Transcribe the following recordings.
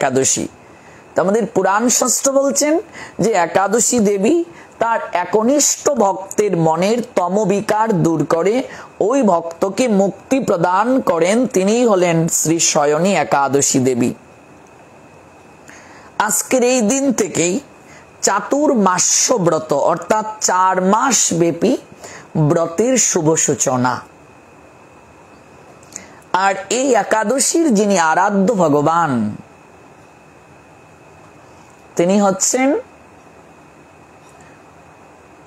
একাদশী। আমাদের পুরাণ শাস্ত্র বলছেন যে একাদশী দেবী তার একনিষ্ঠ ভক্তের মনের তমবিকার দূর করে ওই ভক্তকে মুক্তি প্রদান করেন, তিনিই হলেন শ্রী শয়নী একাদশী দেবী। আজকের এই দিন থেকেই চাতুর্মাস্য ব্রত অর্থাৎ 4 মাস ব্যাপী ব্রতের শুভ সূচনা। আর এই একাদশীর যিনি আরাধ্য ভগবান তিনি হচ্ছেন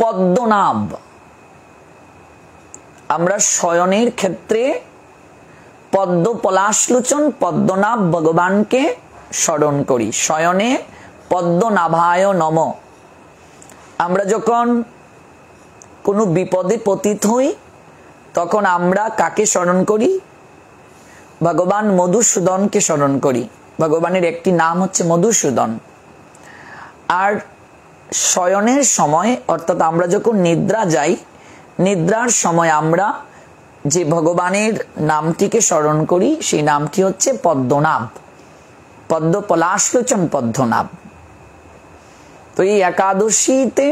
পদ্মনাভ। আমরা শয়নের ক্ষেত্রে পদ্ম পলাশলোচন পদ্মনাভ ভগবানকে স্মরণ করি। শয়নে পদ্মনাভায় নম। আমরা যখন কোনো বিপদে পতিত হই তখন আমরা কাকে স্মরণ করি? ভগবান মধুসূদনকে স্মরণ করি। ভগবানের একটি নাম হচ্ছে মধুসূদন। আর শয়নের সময় অর্থাৎ আমরা যখন নিদ্রা যাই, নিদ্রার সময় আমরা যে ভগবানের নামটিকে স্মরণ করি সেই নামটি হচ্ছে পদ্মনাভ, পদ্ম পলাশলোচন পদ্মনাভ। তো এই একাদশীতে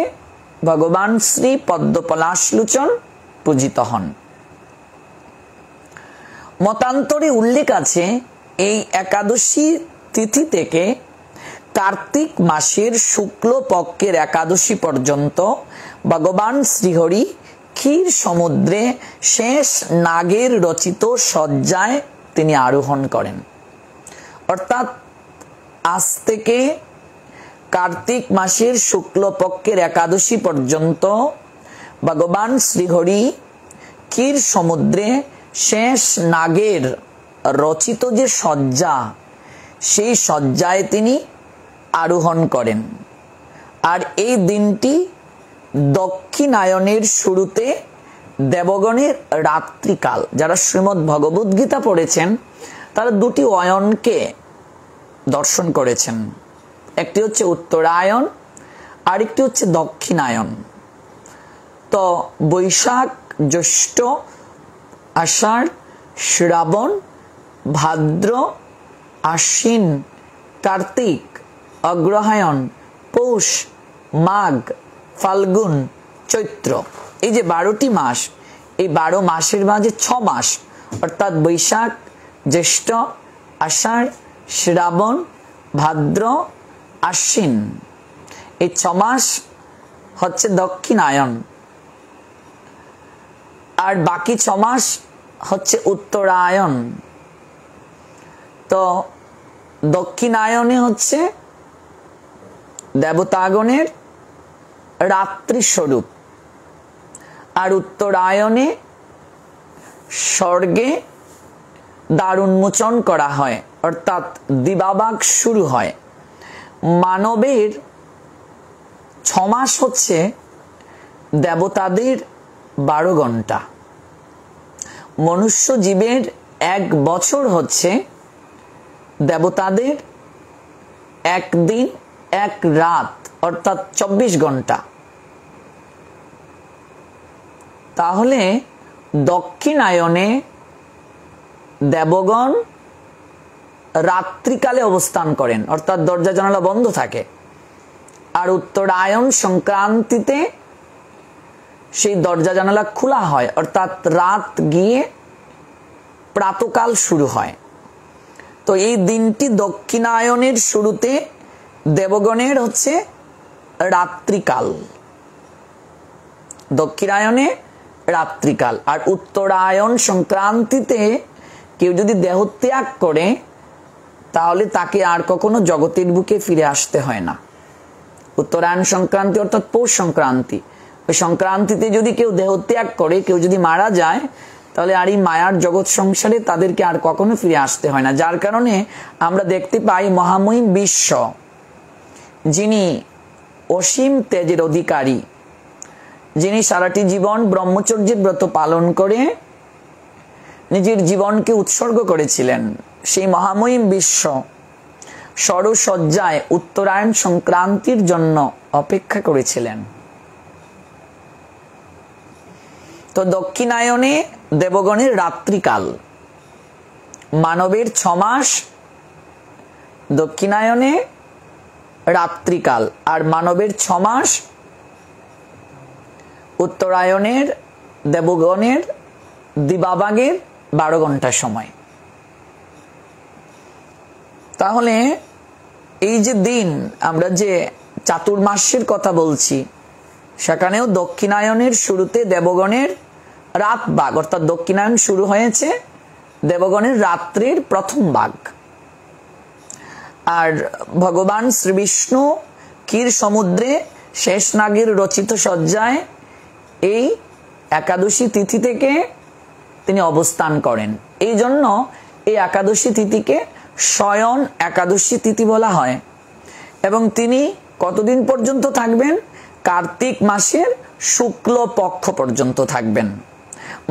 ভগবান শ্রী পদ্ম পলাশলোচন পূজিত হন। মতান্তরে উল্লেখ আছে এই একাদশী তিথি থেকে কার্তিক মাসের শুক্ল পক্ষের একাদশী পর্যন্ত ভগবান শ্রীহরি ক্ষীর সমুদ্রে শেষ নাগের রচিত শয্যায় তিনি আরোহণ করেন। অর্থাৎ আজ থেকে কার্তিক মাসের শুক্ল পক্ষের একাদশী পর্যন্ত ভগবান শ্রীহরি ক্ষীর সমুদ্রে শেষ নাগের রচিত যে শয্যা সেই শয্যায় তিনি আরোহণ করেন। আর এই দিনটি দক্ষিণায়নের শুরুতে দেবগণের রাত্রিকাল। যারা শ্রীমদ্ ভগবদ গীতা পড়েছেন তারা দুটি অয়নকে দর্শন করেছেন, একটি হচ্ছে উত্তরায়ণ আর একটি হচ্ছে দক্ষিণায়ন। তো বৈশাখ জ্যৈষ্ঠ আষাঢ় শ্রাবণ ভাদ্র আশ্বিন কার্তিক অগ্রহায়ণ পৌষ মাঘ ফাল্গুন চৈত্র, এই যে 12টি মাস, এই 12 মাসের মাঝে 6 মাস অর্থাৎ বৈশাখ জ্যৈষ্ঠ আষাঢ় শ্রাবণ ভাদ্র আশ্বিন, এই 6 মাস হচ্ছে দক্ষিণায়ন। আর বাকি 6 মাস হচ্ছে উত্তরায়ণ। তো দক্ষিণায়নে হচ্ছে দেবতাগণের রাত্রি স্বরূপ, আর উত্তরায়ণে স্বর্গে দ্বার উন্মোচন করা হয় অর্থাৎ দিবাভাগ শুরু হয়। মানবের 6 মাস হচ্ছে দেবতাদের 12 ঘন্টা, মনুষ্য জীবের 1 বছর হচ্ছে দেবতাদের 1 দিন 1 রাত অর্থাৎ 24 ঘন্টা। তাহলে দক্ষিণায়নে দেবগণ রাত্রিকালে অবস্থান করেন অর্থাৎ দরজা জানালা বন্ধ থাকে, আর উত্তরায়ণ সংক্রান্তিতে সেই দরজা জানালা খোলা হয় অর্থাৎ রাত গিয়ে প্রাতকাল শুরু হয়। তো এই দিনটি দক্ষিণায়নের শুরুতে দেবগণের হচ্ছে রাত্রিকাল, দক্ষিণায়নে রাত্রিকাল। আর উত্তরায়ণ সংক্রান্তিতে কেউ যদি দেহত্যাগ করে তাহলে তাকে আর কখনো জগতের বুকে ফিরে আসতে হয় না। উত্তরায়ণ সংক্রান্তি অর্থাৎ পৌষ সংক্রান্তি, ওই সংক্রান্তিতে যদি কেউ দেহত্যাগ করে, কেউ যদি মারা যায়, তাহলে আর এই মায়ার জগৎ সংসারে তাদেরকে আর কখনো ফিরে আসতে হয় না। যার কারণে আমরা দেখতে পাই মহামহিম বিশ্ব, যিনি অসীম তেজের অধিকারী, যিনি সারাটি জীবন ব্রহ্মচর্যের ব্রত পালন করে নিজের জীবনকে উৎসর্গ করেছিলেন, সেই মহামহিম বিশ্ব ষড়সজ্জায় উত্তরায়ণ সংক্রান্তির জন্য অপেক্ষা করেছিলেন। তো দক্ষিণায়নে দেবগণের রাত্রিকাল, মানবের 6 মাস দক্ষিণায়নে রাত্রিকাল, আর মানবের 6 মাস, উত্তরায়ণের দেবগণের দিবাভাগের 12 ঘন্টা সময়। তাহলে এই যে দিন, আমরা যে চাতুর্মাসের কথা বলছি, সেখানেও দক্ষিণায়নের শুরুতে দেবগণের রাত ভাগ, অর্থাৎ দক্ষিণায়ন শুরু হয়েছে দেবগণের রাত্রির প্রথম ভাগ। আর ভগবান শ্রীবিষ্ণু ক্ষীর সমুদ্রে শেষনাগের রচিত সজ্জায় এই একাদশী তিথি থেকে তিনি অবস্থান করেন। এই জন্য এই একাদশী তিথিকে শয়ন একাদশী তিথি বলা হয়। এবং তিনি কতদিন পর্যন্ত থাকবেন? কার্তিক মাসের শুক্ল পক্ষ পর্যন্ত থাকবেন।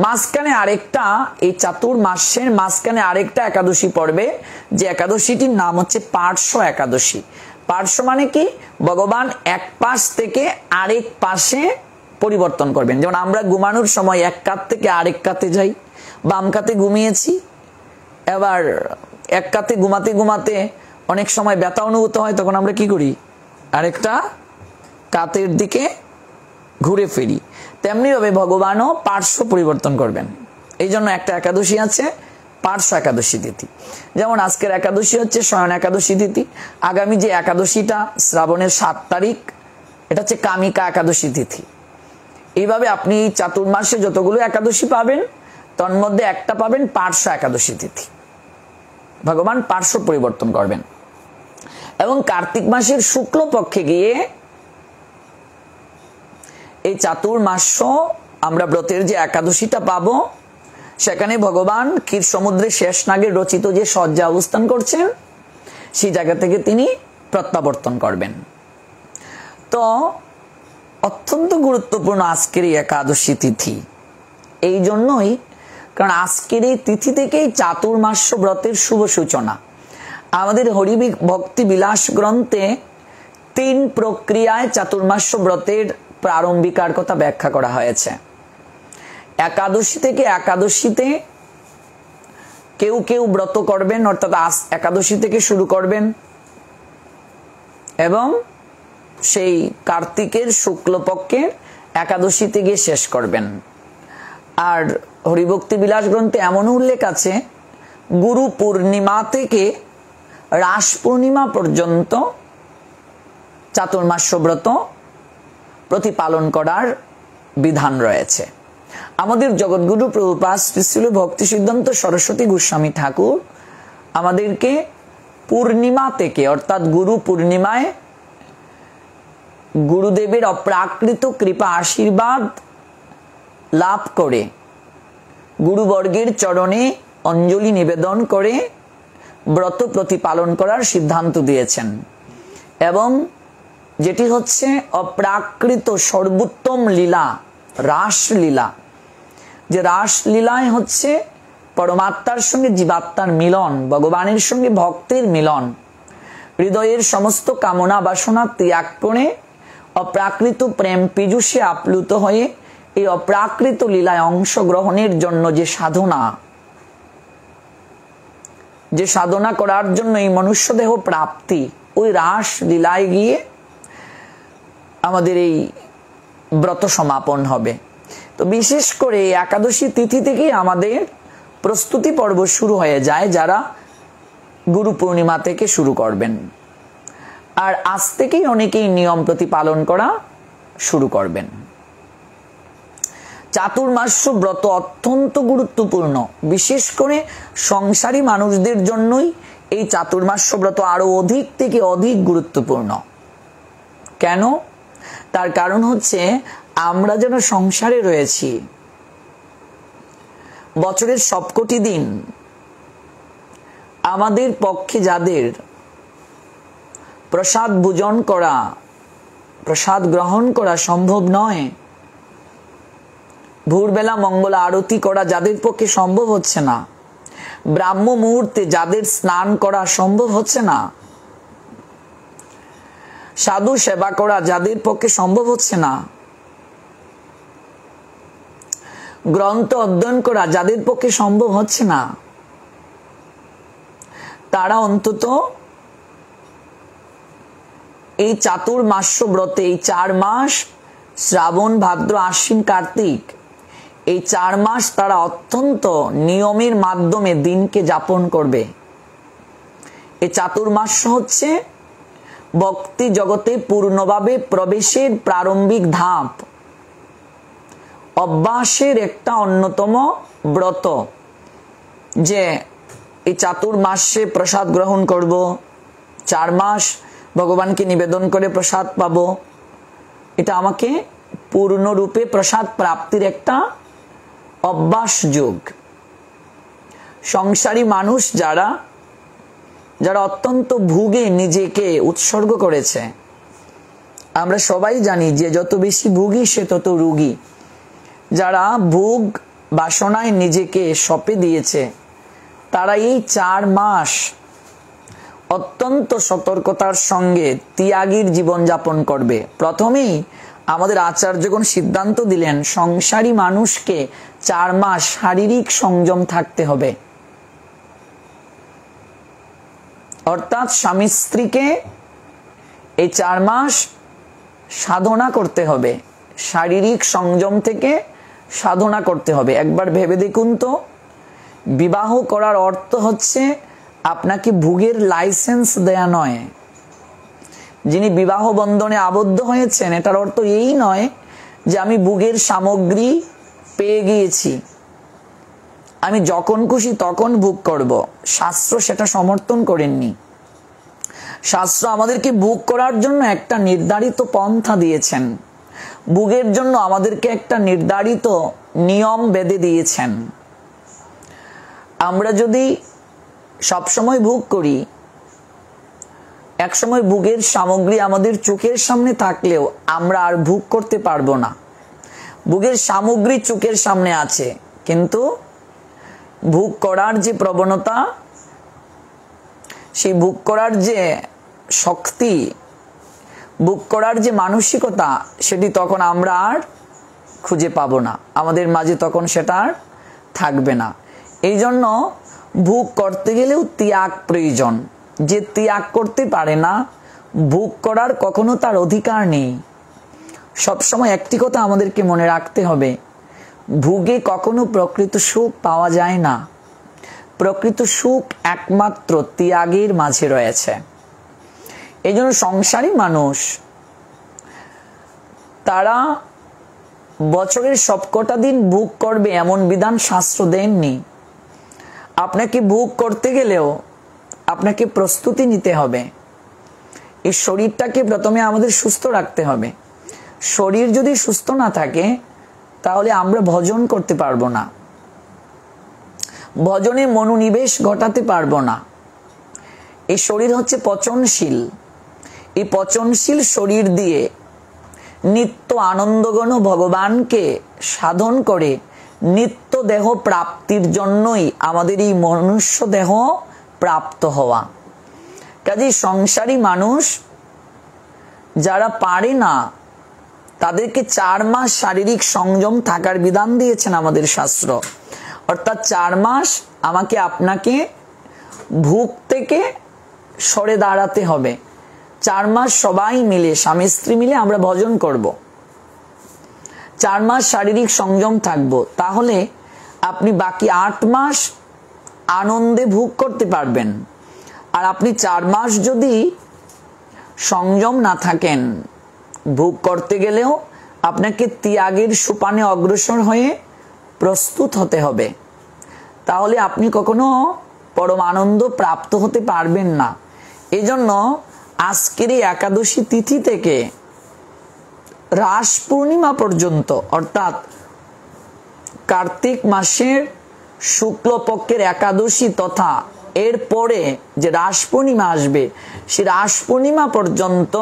মাঝখানে আরেকটা, এই চাতুর্মাসের মাঝখানে আরেকটা একাদশী পড়বে, যে একাদশীটির নাম হচ্ছে পার্শ্ব একাদশী। পার্শ্ব মানে কি? ভগবান এক পাশ থেকে আরেক পাশে পরিবর্তন করবেন। যেমন আমরা ঘুমানোর সময় এক কাত থেকে আরেক কাতে যাই, বাম কাতে ঘুমিয়েছি, এবার এক কাতে ঘুমাতে ঘুমাতে অনেক সময় ব্যথা অনুভূত হয়, তখন আমরা কি করি? আরেকটা কাতের দিকে ঘুরে ফিরি। তেমনি ভাবে ভগবানও পার্শ্ব পরিবর্তন করবেন। এই জন্য একটা একাদশী আছে পার্শ্ব একাদশী তিথি। যেমন আজকের একাদশী হচ্ছে শয়ন একাদশী তিথি, আগামী যে একাদশীটা শ্রাবণের 7 তারিখ, এটা হচ্ছে কামিকা একাদশী তিথি। এইভাবে আপনি চাতুর্মাসে যতগুলো একাদশী পাবেন, তন্মধ্যে একটা পাবেন পার্শ্ব একাদশী তিথি। ভগবান পার্শ্ব পরিবর্তন করবেন। এবং কার্তিক মাসের শুক্ল পক্ষে গিয়ে এই চাতুর্মাস আমরা ব্রতের যে একাদশীটা পাবো, সেখানে ভগবান ক্ষীর সমুদ্রে শেষনাগের রচিত যে সজ্জা অবস্থান করছেন, সেই জায়গা থেকে তিনি প্রত্যাবর্তন করবেন। তো অত্যন্ত গুরুত্বপূর্ণ আজকের এই একাদশী তিথি। এই জন্যই, কারণ আজকের এই তিথি থেকেই চাতুর্মাস ব্রতের শুভ সূচনা। আমাদের হরি ভক্তি বিলাস গ্রন্থে 3 প্রক্রিয়ায় চাতুর্মাস ব্রতের প্রারম্ভিকার কথা ব্যাখ্যা করা হয়েছে। একাদশী থেকে একাদশীতে কেউ কেউ ব্রত করবেন, অর্থাৎ একাদশী থেকে শুরু করবেন এবং সেই কার্তিকের শুক্লপক্ষের একাদশীতে গিয়ে শেষ করবেন। আর হরিভক্তি বিলাস গ্রন্থে এমন উল্লেখ আছে, গুরু পূর্ণিমা থেকে রাস পূর্ণিমা পর্যন্ত চাতুর্মাস ব্রত প্রতিপালন করার বিধান রয়েছে। আমাদের জগৎগুরু প্রভুপাদ শ্রী শ্রী ভক্তি সিদ্ধান্ত সরস্বতী গোস্বামী ঠাকুর আমাদেরকে পূর্ণিমা থেকে, অর্থাৎ গুরু পূর্ণিমায় গুরুদেবের অপ্রাকৃত কৃপা আশীর্বাদ লাভ করে গুরুবর্গের চরণে অঞ্জলি নিবেদন করে ব্রত প্রতিপালন করার সিদ্ধান্ত দিয়েছেন। এবং যেটি হচ্ছে অপ্রাকৃত সর্বোত্তম লীলা, রাসলীলা। যে রাসলীলায় হচ্ছে পরমাত্মার সঙ্গে জীবাত্মার মিলন, ভগবানের সঙ্গে ভক্তের মিলন। হৃদয়ের সমস্ত কামনা বাসনা ত্যাগ করে অপ্রাকৃত প্রেম পীযুষে আপ্লুত হয়ে এই অপ্রাকৃত লীলায় অংশগ্রহণের জন্য যে সাধনা করার জন্য এই মনুষ্য দেহ প্রাপ্তি, ওই রাস লীলায় গিয়ে আমাদের এই ব্রত সমাপন হবে। তো বিশেষ করে একাদশী তিথি থেকেই আমাদের প্রস্তুতি পর্ব শুরু হয়ে যায়, যারা গুরু পূর্ণিমা থেকে শুরু করবেন। আর আজ থেকেই অনেকেই নিয়ম প্রতিপালন করা শুরু করবেন। চাতুর্মাস ব্রত অত্যন্ত গুরুত্বপূর্ণ। বিশেষ করে সংসারী মানুষদের জন্যই এই চাতুর্মাস ব্রত আরো অধিক থেকে অধিক গুরুত্বপূর্ণ। কেন? তার কারণ হচ্ছে, আমরা যেন সংসারে রয়েছি, বছরের সবকটি দিন আমাদের পক্ষে যাদের প্রসাদ ভোজন করা, প্রসাদ গ্রহণ করা সম্ভব নয়, ভোরবেলা মঙ্গল আরতি করা যাদের পক্ষে সম্ভব হচ্ছে না, ব্রাহ্ম মুহূর্তে যাদের স্নান করা সম্ভব হচ্ছে না, সাধু সেবা করা যাদের পক্ষে সম্ভব হচ্ছে না, গ্রন্থ অধ্যয়ন করা যাদের পক্ষে সম্ভব হচ্ছে না, তারা অন্তত এই চাতুর্মাস্য ব্রতে, এই 4 মাস শ্রাবণ, ভাদ্র, আশ্বিন, কার্তিক, এই 4 মাস তারা অত্যন্ত নিয়মের মাধ্যমে দিনকে যাপন করবে। এই চাতুর্মাস্য হচ্ছে ভক্তি জগতে পূর্ণভাবে প্রবেশের প্রারম্ভিক ধাপ, অভ্যাসের একটা অন্যতম ব্রত। যে এই চাতুর্মাসে প্রসাদ গ্রহণ করব, 4 মাস ভগবানকে নিবেদন করে প্রসাদ পাবো, এটা আমাকে পূর্ণরূপে প্রসাদ প্রাপ্তির একটা অভ্যাস যুগ। সংসারী মানুষ যারা যারা অত্যন্ত ভোগে নিজেকে উৎসর্গ করেছে, আমরা সবাই জানি যে যত বেশি ভোগী সে তত রোগী। যারা ভোগ বাসনায় নিজেকে সঁপে দিয়েছে, তারা এই 4 মাস অত্যন্ত সতর্কতার সঙ্গে ত্যাগীর জীবন যাপন করবে। প্রথমেই আমাদের আচার্যগণ সিদ্ধান্ত দিলেন, সংসারী মানুষকে 4 মাস শারীরিক সংযম থাকতে হবে। অর্থাৎ স্বামী স্ত্রীকে এই 4 মাস সাধনা করতে হবে, শারীরিক সংযম থেকে সাধনা করতে হবে। একবার ভেবে দেখুন তো, বিবাহ করার অর্থ হচ্ছে আপনাকে ভোগের লাইসেন্স দেয়া নয়। যিনি বিবাহ বন্ধনে আবদ্ধ হয়েছেন, এটার অর্থ এই নয় যে আমি ভোগের সামগ্রী পেয়ে গিয়েছি, আমি যখন খুশি তখন ভোগ করব। শাস্ত্র সেটা সমর্থন করেননি। শাস্ত্র আমাদেরকে ভোগ করার জন্য একটা নির্ধারিত পন্থা দিয়েছেন, ভোগের জন্য আমাদেরকে একটা নির্ধারিত নিয়ম বেঁধে দিয়েছেন। আমরা যদি সবসময় ভোগ করি, একসময় ভোগের সামগ্রী আমাদের চোখের সামনে থাকলেও আমরা আর ভোগ করতে পারবো না। ভোগের সামগ্রী চোখের সামনে আছে, কিন্তু ভোগ করার যে প্রবণতা, সেই ভোগ করার যে শক্তি, ভোগ করার যে মানসিকতা, সেটি তখন আমরা আর খুঁজে পাবো না, আমাদের মাঝে তখন সেটা আর থাকবে না। এই জন্য ভোগ করতে গেলেও ত্যাগ প্রয়োজন। যে ত্যাগ করতে পারে না, ভোগ করার কখনো তার অধিকার নেই। সবসময় একটি কথা আমাদেরকে মনে রাখতে হবে, ভোগে কখনো প্রকৃত সুখ পাওয়া যায় না। প্রকৃত সুখ একমাত্র ত্যাগের মাঝে রয়েছে। এই জন্য সংসারী মানুষ তারা বছরের সবকটা দিন ভোগ করবে এমন বিধান শাস্ত্র দেননি। আপনাকে ভোগ করতে গেলেও আপনাকে প্রস্তুতি নিতে হবে। এই শরীরটাকে প্রথমে আমাদের সুস্থ রাখতে হবে। শরীর যদি সুস্থ না থাকে, তাহলে আমরা ভজন করতে পারবো না, ভজনে মনোনিবেশ ঘটাতে পারবো না। এই শরীর হচ্ছে পচনশীল। এই পচনশীল শরীর দিয়ে নিত্য আনন্দঘন ভগবানকে সাধন করে নিত্য দেহ প্রাপ্তির জন্যই আমাদের এই মনুষ্য দেহ প্রাপ্ত হওয়া। কাজেই সংসারী মানুষ যারা পারে না, তাদেরকে 4 মাস শারীরিক সংযম থাকার বিধান দিয়েছেন আমাদের শাস্ত্র। অর্থাৎ 4 মাস আমাকে আপনাকে ভোগ থেকে সরে দাঁড়াতে হবে। 4 মাস সবাই মিলে, স্বামী স্ত্রী মিলে আমরা ভজন করব, 4 মাস শারীরিক সংযম থাকব। তাহলে আপনি বাকি 8 মাস আনন্দে ভোগ করতে পারবেন। আর আপনি 4 মাস যদি সংযম না থাকেন, ভোগ করতে গেলেও আপনাকে ত্যাগের সোপানে অগ্রসর হয়ে প্রস্তুত হতে হবে। তাহলে আপনি কখনো পরম আনন্দ প্রাপ্ত হতে পারবেন না। এজন্য আজকের এই একাদশী তিথি থেকে রাস পূর্ণিমা পর্যন্ত, অর্থাৎ কার্তিক মাসের শুক্লপক্ষের একাদশী তথা এর পরে যে রাস পূর্ণিমা আসবে, সেই রাস পূর্ণিমা পর্যন্ত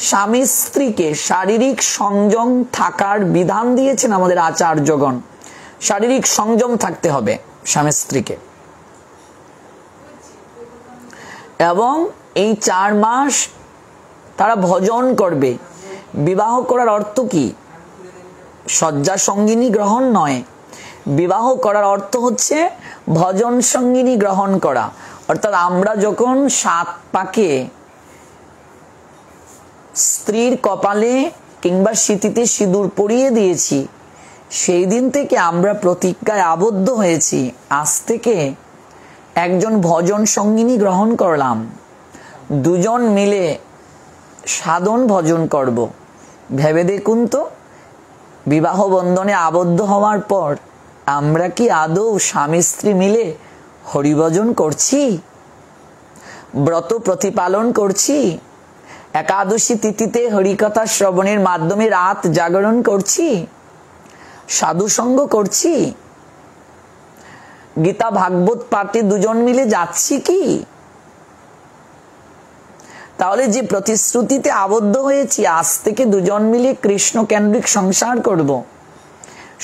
স্বামী স্ত্রীকে শারীরিক সংযম থাকার বিধান দিয়েছেন আমাদের আচার্যগণ। শারীরিক সংযম থাকতে হবে স্বামী স্ত্রীকে। এবং এই 4 মাস তারা ভজন করবে। বিবাহ করার অর্থ কি? শয্যা সঙ্গিনী গ্রহণ নয়। বিবাহ করার অর্থ হচ্ছে ভজন সঙ্গিনী গ্রহণ করা। অর্থাৎ আমরা যখন 7 পাকে স্ত্রীর কপালে কিংবা সিঁথিতে সিঁদুর পরিয়ে দিয়েছি, সেই দিন থেকে আমরা প্রতিজ্ঞায় আবদ্ধ হয়েছি, আজ থেকে একজন ভজন সঙ্গিনী গ্রহণ করলাম, দুজন মিলে সাধন ভজন করব। ভেবে দেখুন তো, বিবাহ বন্ধনে আবদ্ধ হওয়ার পর আমরা কি আদৌ স্বামী স্ত্রী মিলে হরিভজন করছি, ব্রত প্রতিপালন করছি, একাদশী তিথিতে হরিকথা শ্রবণের মাধ্যমে রাত জাগরণ করছি, সাধুসঙ্গ করছি, গীতা ভাগবত পাঠে দুজন মিলে যাচ্ছি কি? তাহলে যে প্রতিশ্রুতিতে আবদ্ধ হয়েছি, আজ থেকে দুজন মিলে কৃষ্ণ কেন্দ্রিক সংসার করব,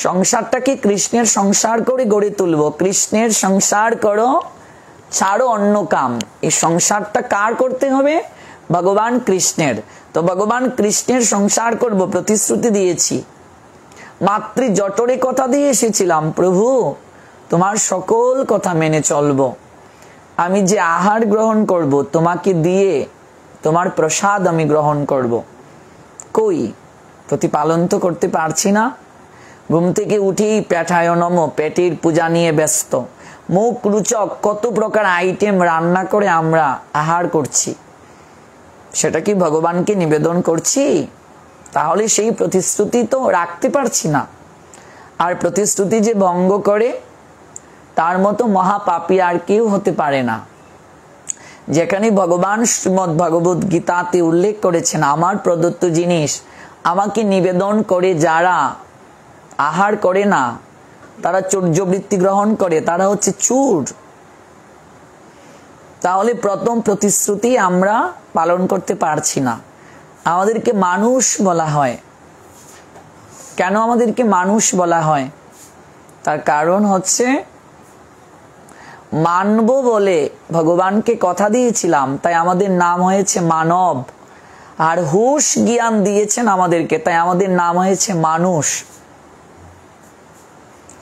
সংসারটাকে কৃষ্ণের সংসার করে গড়ে তুলব। কৃষ্ণের সংসার করো, ছাড়ো অন্য কাম। এই সংসারটা কার করতে হবে? ভগবান কৃষ্ণের। তো ভগবান কৃষ্ণের সংসার করব প্রতিশ্রুতি দিয়েছি। মাতৃ জঠরে কথা দিয়ে এসেছিলাম, প্রভু তোমার সকল কথা মেনে চলব। আমি যে আহার গ্রহণ করব তোমাকে দিয়ে, তোমার প্রসাদ আমি গ্রহণ করব। কই, প্রতিপালন তো করতে পারছি না। ঘুম থেকে উঠেই পেটায় নম, পেটের পূজা নিয়ে ব্যস্ত। মুখ রুচক কত প্রকার আইটেম রান্না করে আমরা আহার করছি, সেটা কি ভগবানকে নিবেদন করছি? তাহলে সেই প্রতিশ্রুতি তো রাখতে পারছি না। আর প্রতিশ্রুতি যে ভঙ্গ করে, তার মতো মহাপাপী আর কেউ হতে পারে না। যেখানে ভগবান শ্রীমদ্ ভগবত গীতাতে উল্লেখ করেছেন, আমার প্রদত্ত জিনিস আমাকে নিবেদন করে যারা আহার করে না, তারা চৌর্যবৃত্তি গ্রহণ করে, তারা হচ্ছে চুর। তাহলে প্রথম প্রতিশ্রুতি আমরা পালন করতে পারছি না। আমাদেরকে মানুষ বলা হয়। কেন আমাদেরকে মানুষ বলা হয়? তার কারণ হচ্ছে, মানব বলে ভগবানকে কথা দিয়েছিলাম, তাই আমাদের নাম হয়েছে মানব। আর হুশ জ্ঞান দিয়েছেন আমাদেরকে, তাই আমাদের নাম হয়েছে মানুষ।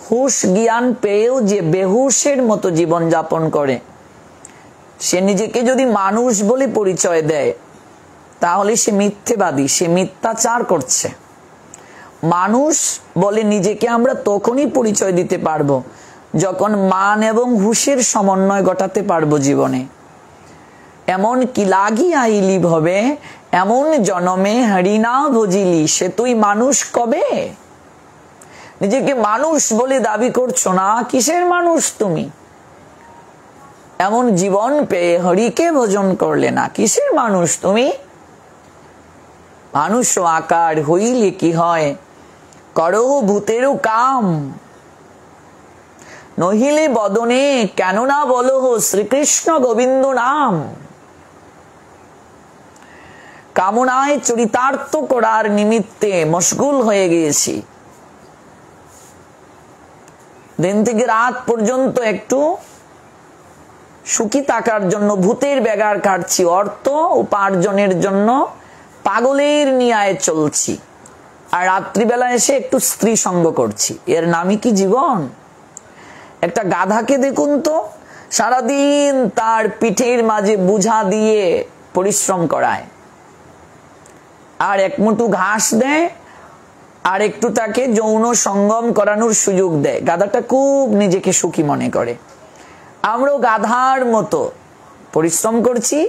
হুশ জ্ঞান পেয়েও যে বেহুশের মতো জীবন যাপন করে, সে নিজেকে যদি মানুষ বলে পরিচয় দেয়, তাহলে সে মিথ্যেবাদী, সে মিথ্যাচার করছে। মানুষ বলে নিজেকে আমরা তখনই পরিচয় দিতে পারবো যখন মান এবং হুশের সমন্বয় ঘটাতে পারবো জীবনে। এমন কি লাগি আইলি ভবে, এমন জনমে হরিনা ভজিলি, সে তুই মানুষ কবে? নিজেকে মানুষ বলে দাবি করছো না, কিসের মানুষ তুমি? এমন জীবন পেয়ে হরিকে ভজন করলে না, কিসের মানুষ তুমি? মানুষ আকার হইলে কি হয়, করো ভূতেরও কাম, নহিলে বদনে কেন না বলো শ্রীকৃষ্ণ গোবিন্দ নাম। কামনায় চরিতার্থ করার নিমিত্তে মশগুল হয়ে গিয়েছি। দিন থেকে রাত পর্যন্ত একটু সুখী থাকার জন্য ভূতের ব্যাগার কাটছি, অর্থ উপার্জনের জন্য পাগলের ন্যায় চলছি, আর রাত্রিবেলা এসে একটু স্ত্রী সঙ্গ করছি। এর নামই কি জীবন? একটা গাধাকে দেখুন তো, সারাদিন তার পিঠের মাঝে বোঝা দিয়ে পরিশ্রম করায়, আর এক মুঠো ঘাস দেয়, আর একটু তাকে যৌন সঙ্গম করানোর সুযোগ দেয়। গাধাটা খুব নিজেকে সুখী মনে করে। আমরাও গাধার মতো পরিশ্রম করছি,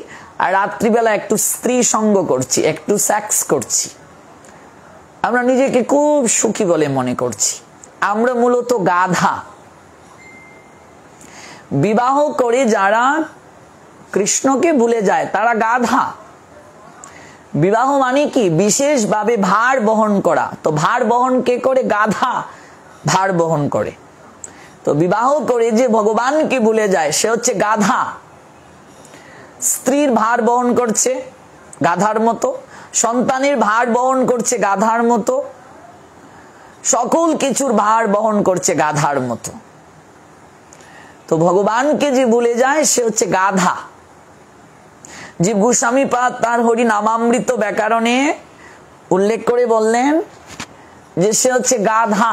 আর রাত্রিবেলা একটু স্ত্রী সঙ্গ করছি, একটু সেক্স করছি। আমরা নিজেকে খুব সুখী বলে মনে করছি। আমরা মূলত গাধা। বিবাহ করে যারা কৃষ্ণকে ভুলে যায়, তারা গাধা। বিবাহ মানে কি? বিশেষভাবে ভার বহন করা। তো ভার বহন কে করে? গাধা ভার বহন করে। তো বিবাহ করে যে ভগবানকে ভুলে যায়, সে হচ্ছে গাধা। স্ত্রীর ভার বহন করছে গাধার মতো, সন্তানের ভার বহন করছে গাধার মতো, সকল কিছুর ভার বহন করছে গাধার মতো। তো ভগবানকে যে ভুলে যায়, সে হচ্ছে গাধা। জীব গোস্বামী পাদ তার হরি নামামৃত ব্যাকরণে উল্লেখ করে বললেন যে সে হচ্ছে গাধা,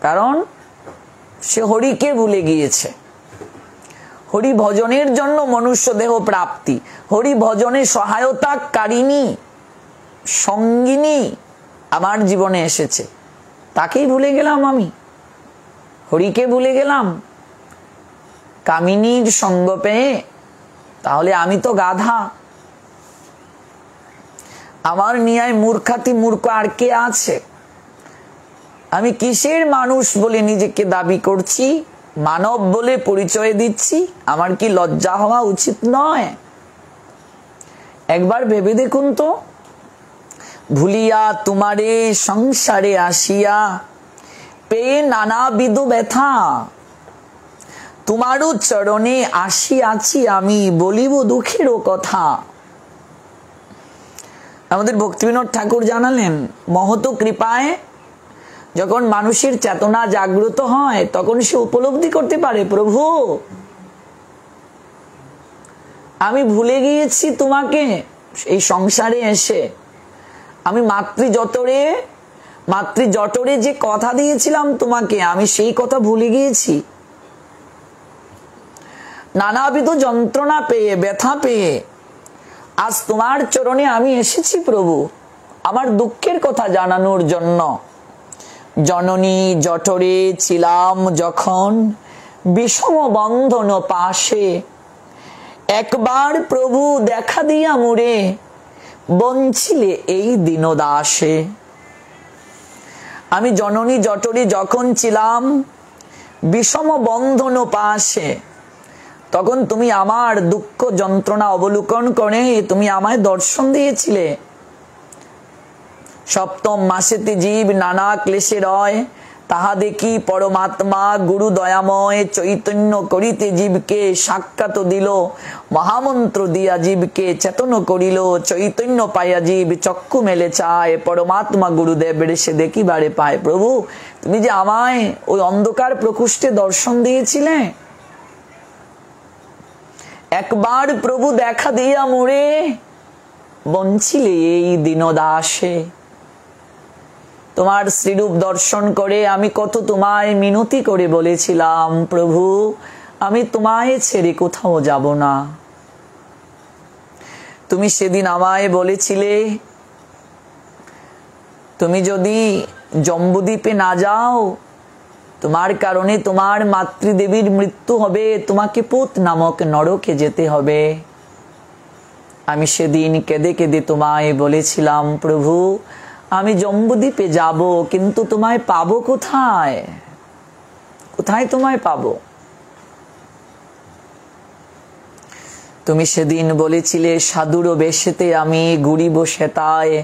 কারণ সে হরিকে ভুলে গিয়েছে। হরি ভজনের জন্য মনুষ্য দেহ প্রাপ্তি, হরি ভজনে সহায়তাকারিণী সঙ্গিনী আমার জীবনে এসেছে, তাকেই ভুলে গেলাম আমি, হরিকে ভুলে গেলাম কামিনীর সঙ্গ পেয়ে। তাহলে আমি তো গাধা, আমার নিয়ায় মূর্খাতি মূর্খ আর কে আছে? আমি কিসের মানুষ বলে নিজেকে দাবি করছি, মানব বলে পরিচয় দিচ্ছি? আমার কি লজ্জা হওয়া উচিত নয়? একবার ভেবে দেখুন তো, ভুলিয়া তোমারে সংসারে আসিয়া পেয়ে নানাবিধ ব্যথা, তোমারও চরণে আসিয়াছি আমি বলিব দুঃখেরও কথা। আমাদের ভক্তিবিনোদ ঠাকুর জানালেন, মহৎ কৃপায় যখন মানুষের চেতনা জাগ্রত হয় তখন সে উপলব্ধি করতে পারে, প্রভু আমি ভুলে গিয়েছি তোমাকে। এই সংসারে এসে আমি মাতৃজঠরে যে কথা দিয়েছিলাম তোমাকে, আমি সেই কথা ভুলে গিয়েছি। নানাবিধ যন্ত্রণা পেয়ে, ব্যথা পেয়ে আজ তোমার চরণে আমি এসেছি প্রভু, আমার দুঃখের কথা জানানোর জন্য। জননী জঠরে ছিলাম যখন বিষম বন্ধন পাশে, একবার প্রভু দেখা দিয়া মোরে বঞ্ছিলে এই দীনদাসে। আমি জননী জঠরে যখন ছিলাম বিষম বন্ধন পাশে, তখন তুমি আমার দুঃখ যন্ত্রণা অবলোকন করে তুমি আমায় দর্শন দিয়েছিলে। সপ্তম মাসেতে জীব নানা ক্লেশে রয়, তাহা দেখি পরমাত্মা গুরু দয়াময় চৈতন্য করিতে জীবকে সাক্ষাৎ দিল, মহামন্ত্র দিয়া জীবকে চেতন করিল। চৈতন্য পাইয়া জীব চক্ষু মেলে চায়, পরমাত্মা গুরুদেবের সে দেখিবারে পায়। প্রভু তুমি যে আমায় ওই অন্ধকার প্রকোষ্ঠে দর্শন দিয়েছিলে, একবার প্রভু দেখা দিয়া মোরে বঞ্ছিলে এই দীনদাসে। তোমার শ্রীরূপ দর্শন করে আমি কত তোমায় মিনতি করে বলেছিলাম, প্রভু আমি তোমায় ছেড়ে কোথাও যাব না। তুমি সেদিন আমায় বলেছিলে, তুমি যদি জম্বুদ্বীপে না যাও তোমার কারণে তোমার মাতৃদেবীর মৃত্যু হবে, তোমাকে পুত নামক নরকে যেতে হবে। আমি সেদিন কেঁদে কেঁদে তোমায় বলেছিলাম, প্রভু আমি জম্বুদ্বীপে যাব, কিন্তু তোমায় পাবো কোথায়? কোথায় তোমায় পাবো? তুমি সেদিন বলেছিলে, সাধুর বেশেতে আমি ঘুরিব শ্বেতায়,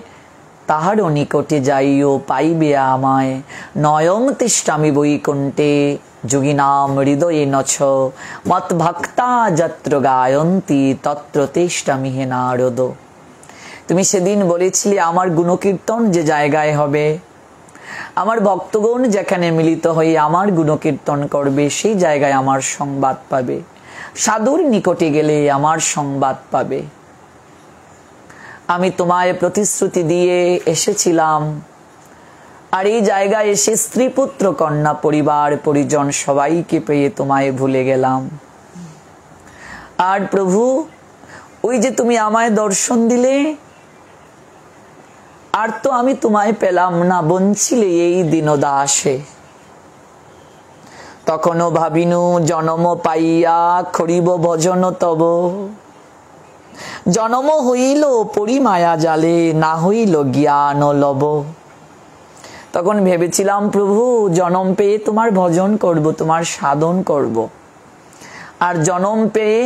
তাহারও নিকটে যাইও পাইবে আমায়। নয়ং তিষ্ঠামি বৈকুণ্ঠে যোগিনাম হৃদয়ে নছ, মত ভক্তা যত্র গায়ন্তি তত্র তিষ্ঠামি হে নারদ। তুমি সেদিন বলেছিলে আমার গুণকীর্তন যে জায়গায় হবে, আমার ভক্তগণ যেখানে মিলিত হয়ে আমার গুণকীর্তন করবে, সেই জায়গায় আমার সংবাদ পাবে। সাধুর নিকটে গেলে আমার সংবাদ পাবে। আমি তোমায় প্রতিশ্রুতি দিয়ে এসেছিলাম, আর এই জায়গায় এসে স্ত্রী পুত্র কন্যা পরিবার পরিজন সবাইকে পেয়ে তোমায় ভুলে গেলাম। আর প্রভু ওই যে তুমি আমায় দর্শন দিলে, আর তো আমি তোমায় পেলাম না, বঞ্ছিলে এই দীনদাসে। তখনও ভাবিনু জনম পাইয়া করিব ভজন তব, জনম হইল পরিমায়া জালে না হইল জ্ঞান লব। তখন ভেবেছিলাম প্রভু জনম পেয়ে তোমার ভজন করব, তোমার সাধন করব, আর জনম পেয়ে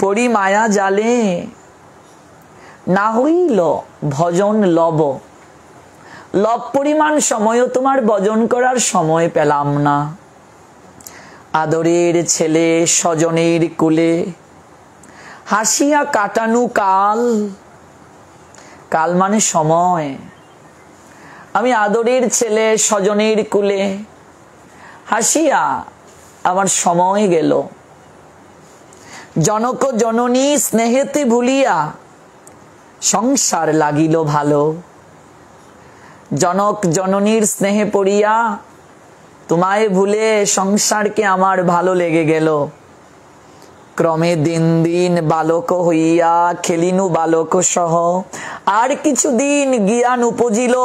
পরিমায়া জালে না হইল ভজন লব। লব পরিমাণ সময়ও তোমার ভজন করার সময় পেলাম না। আদরের ছেলে স্বজনের কুলে হাসিয়া কাটানু কাল, কাল মানে সময়। আমি আদরের ছেলে স্বজনের কুলে হাসিয়া আমার সময় গেল। জনক জননী স্নেহেতে ভুলিয়া সংসার লাগিল ভালো। জনক জননীর স্নেহে পড়িয়া তোমায় ভুলে সংসারকে আমার ভালো লেগে গেল। ক্রমে দিন দিন বালক হইয়া খেলিনু বালক সহ, আর কিছুদিন জ্ঞান উপজিল,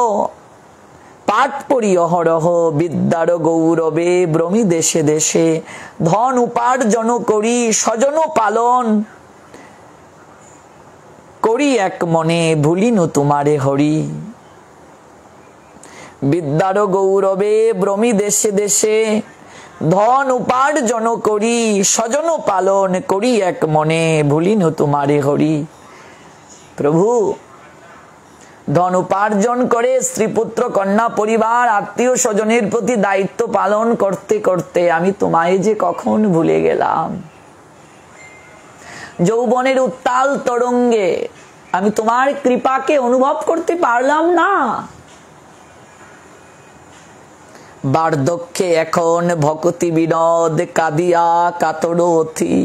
পাঠ পড়ি অহরহ বিদ্যার গৌরবে ব্রমি দেশে দেশে, ধন উপার্জন করি স্বজন পালন করি এক মনে, ভুলিনু তোমারে হরি। বিদ্যার গৌরবে ব্রমি দেশে দেশে, ধন উপার্জন করি স্বজন পালন করি এক মনে, ভুলিনু তোমারে হরি। প্রভু, ধন উপার্জন করে স্ত্রীপুত্র কন্যা পরিবার আত্মীয় স্বজনের প্রতি দায়িত্ব পালন করতে করতে আমি তোমায় যে কখন ভুলে গেলাম। যৌবনের উত্তাল তরঙ্গে আমি তোমার কৃপাকে অনুভব করতে পারলাম না। বার্ধক্যে এখন ভক্তি বিনোদ কাঁদিয়া কাতর অথি,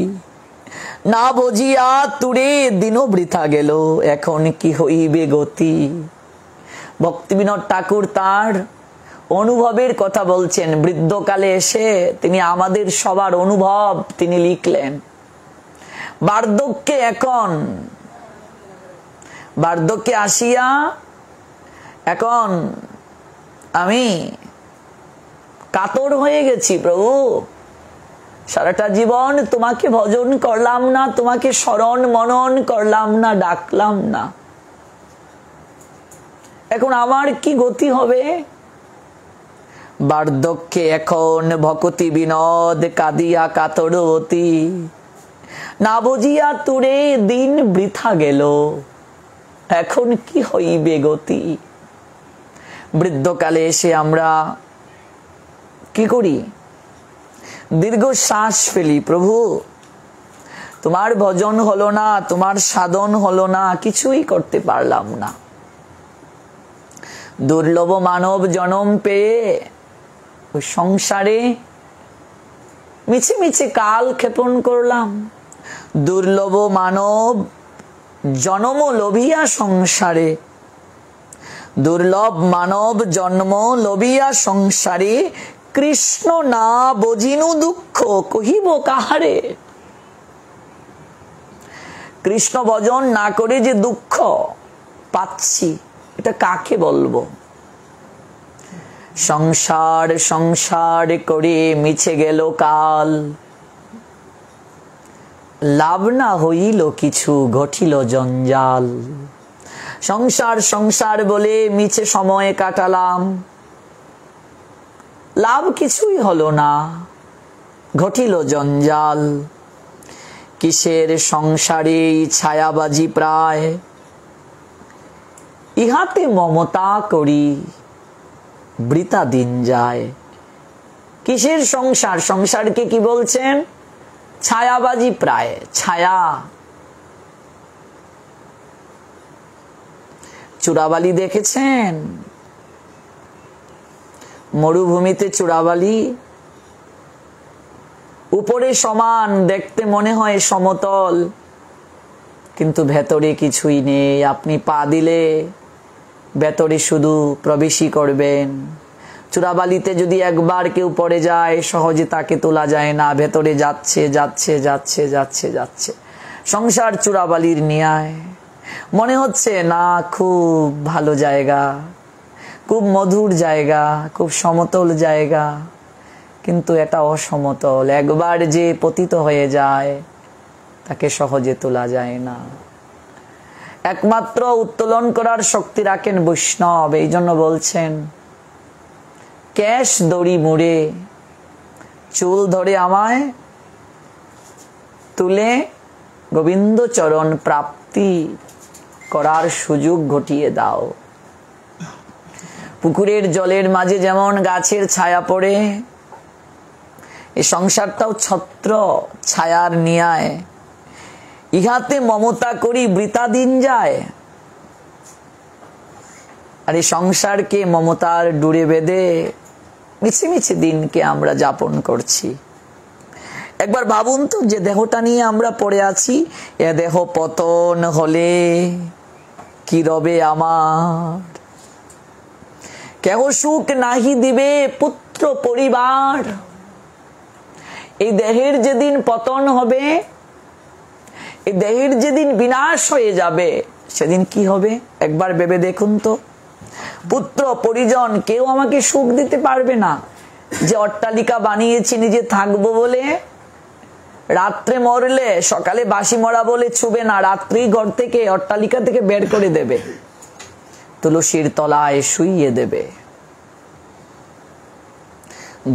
না বুঝিয়া তুরে দিন বৃথা গেল, এখন কি হইবে গতি। ভক্তি বিনোদ ঠাকুর তার অনুভবের কথা বলছেন। বৃদ্ধকালে এসে তিনি আমাদের সবার অনুভব তিনি লিখলেন। বার্ধক্যে এখন, বার্ধক্যে আসিয়া এখন আমি কাতর হয়ে গেছি। প্রভু, সারাটা জীবন তোমাকে ভজন করলাম না, তোমাকে স্মরণ মনন করলাম না, ডাকলাম না, এখন আমার কি গতি হবে। বার্ধক্যে এখন ভক্তি বিনোদ কাঁদিয়া কাতর অতি, না বুঝিয়া তুরে দিন বৃথা গেল, এখন কি হইবে গতি। বৃদ্ধকালে এসে আমরা কি করি? দীর্ঘ শ্বাস ফেলি। প্রভু, তোমার ভজন হলো না, তোমার সাধন হলো না, কিছুই করতে পারলাম না। দুর্লভ মানব জনম পেয়ে ওই সংসারে মিছে মিছে কাল ক্ষেপণ করলাম। দুর্লভ মানব জন্ম লোভিয়া সংসারে, দুর্লভ মানব জন্ম লোভিয়া সংসারে, কৃষ্ণ না বুঝিনু দুঃখ কহিব কাহারে। কৃষ্ণ ভজন না করে যে দুঃখ পাচ্ছি, এটা কাকে বলবো? সংসার সংসার করে মিছে গেল কাল, লাভ না হইল কিছু ঘটিল জঞ্জাল। সংসার সংসার বলে মিছে সময় কাটালাম, লাভ কিছুই হলো না, ঘটিল জঞ্জাল। কিসের সংসারে ছায়াবাজি প্রায়, ইহাতে মমতা করি বৃথা দিন যায়। কিসের সংসার? সংসারকে কি বলছেন? ছায়াবাজি প্রায়, ছায়া। চূড়াবালি দেখেছেন? মরুভূমিতে চূড়াবালি উপরে সমান, দেখতে মনে হয় সমতল, কিন্তু ভেতরে কিছুই নেই। আপনি পা দিলে ভেতরে শুধু প্রবেশই করবেন। চূড়াবালিতে যদি একবার কেউ পড়ে যায় সহজে তাকে তোলা যায় না, ভেতরে যাচ্ছে যাচ্ছে যাচ্ছে যাচ্ছে যাচ্ছে। সংসার চূড়াবালির ন্যায়। মনে হচ্ছে না খুব ভালো জায়গা, খুব মধুর জায়গা, খুব সমতল জায়গা, কিন্তু এটা অসমতল। একবার যে পতিত হয়ে যায় তাকে সহজে তোলা যায় না। একমাত্র উত্তোলন করার শক্তি রাখেন বৈষ্ণব। এই জন্য বলছেন, কেশ দড়ি মুড়ে চুল ধরে আমায় তুলে গোবিন্দ চরণ প্রাপ্তি করার সুযোগ ঘটিয়ে দাও। পুকুরের জলের মাঝে যেমন গাছের ছায়া পড়ে, এই সংসারটাও ছত্র ছায়ার ন্যায়। ইহাতে মমতা করি বৃথা দিন যায়। আর এই সংসারকে মমতার ডুরে বেঁধে মিছে মিছে দিনকে আমরা যাপন করছি। একবার ভাবুন তো, যে দেহটা নিয়ে আমরা পড়ে আছি, এ দেহ পতন হলে কি রবে আমার। কেহ সুখ নাহি দিবে পুত্র পরিবার। এই দেহের যেদিন পতন হবে এই দেহের যেদিন বিনাশ হয়ে যাবে সেদিন কি হবে একবার ভেবে দেখুন তো। পুত্র পরিজন কেউ আমাকে সুখ দিতে পারবে না। যে অট্টালিকা বানিয়েছি নিজে থাকবো বলে, রাত্রে মরলে সকালে বাসি মরা বলে ছুবে না, রাত্রেই ঘর থেকে অট্টালিকা থেকে বের করে দেবে, তুলসীর তলায় শুইয়ে দেবে।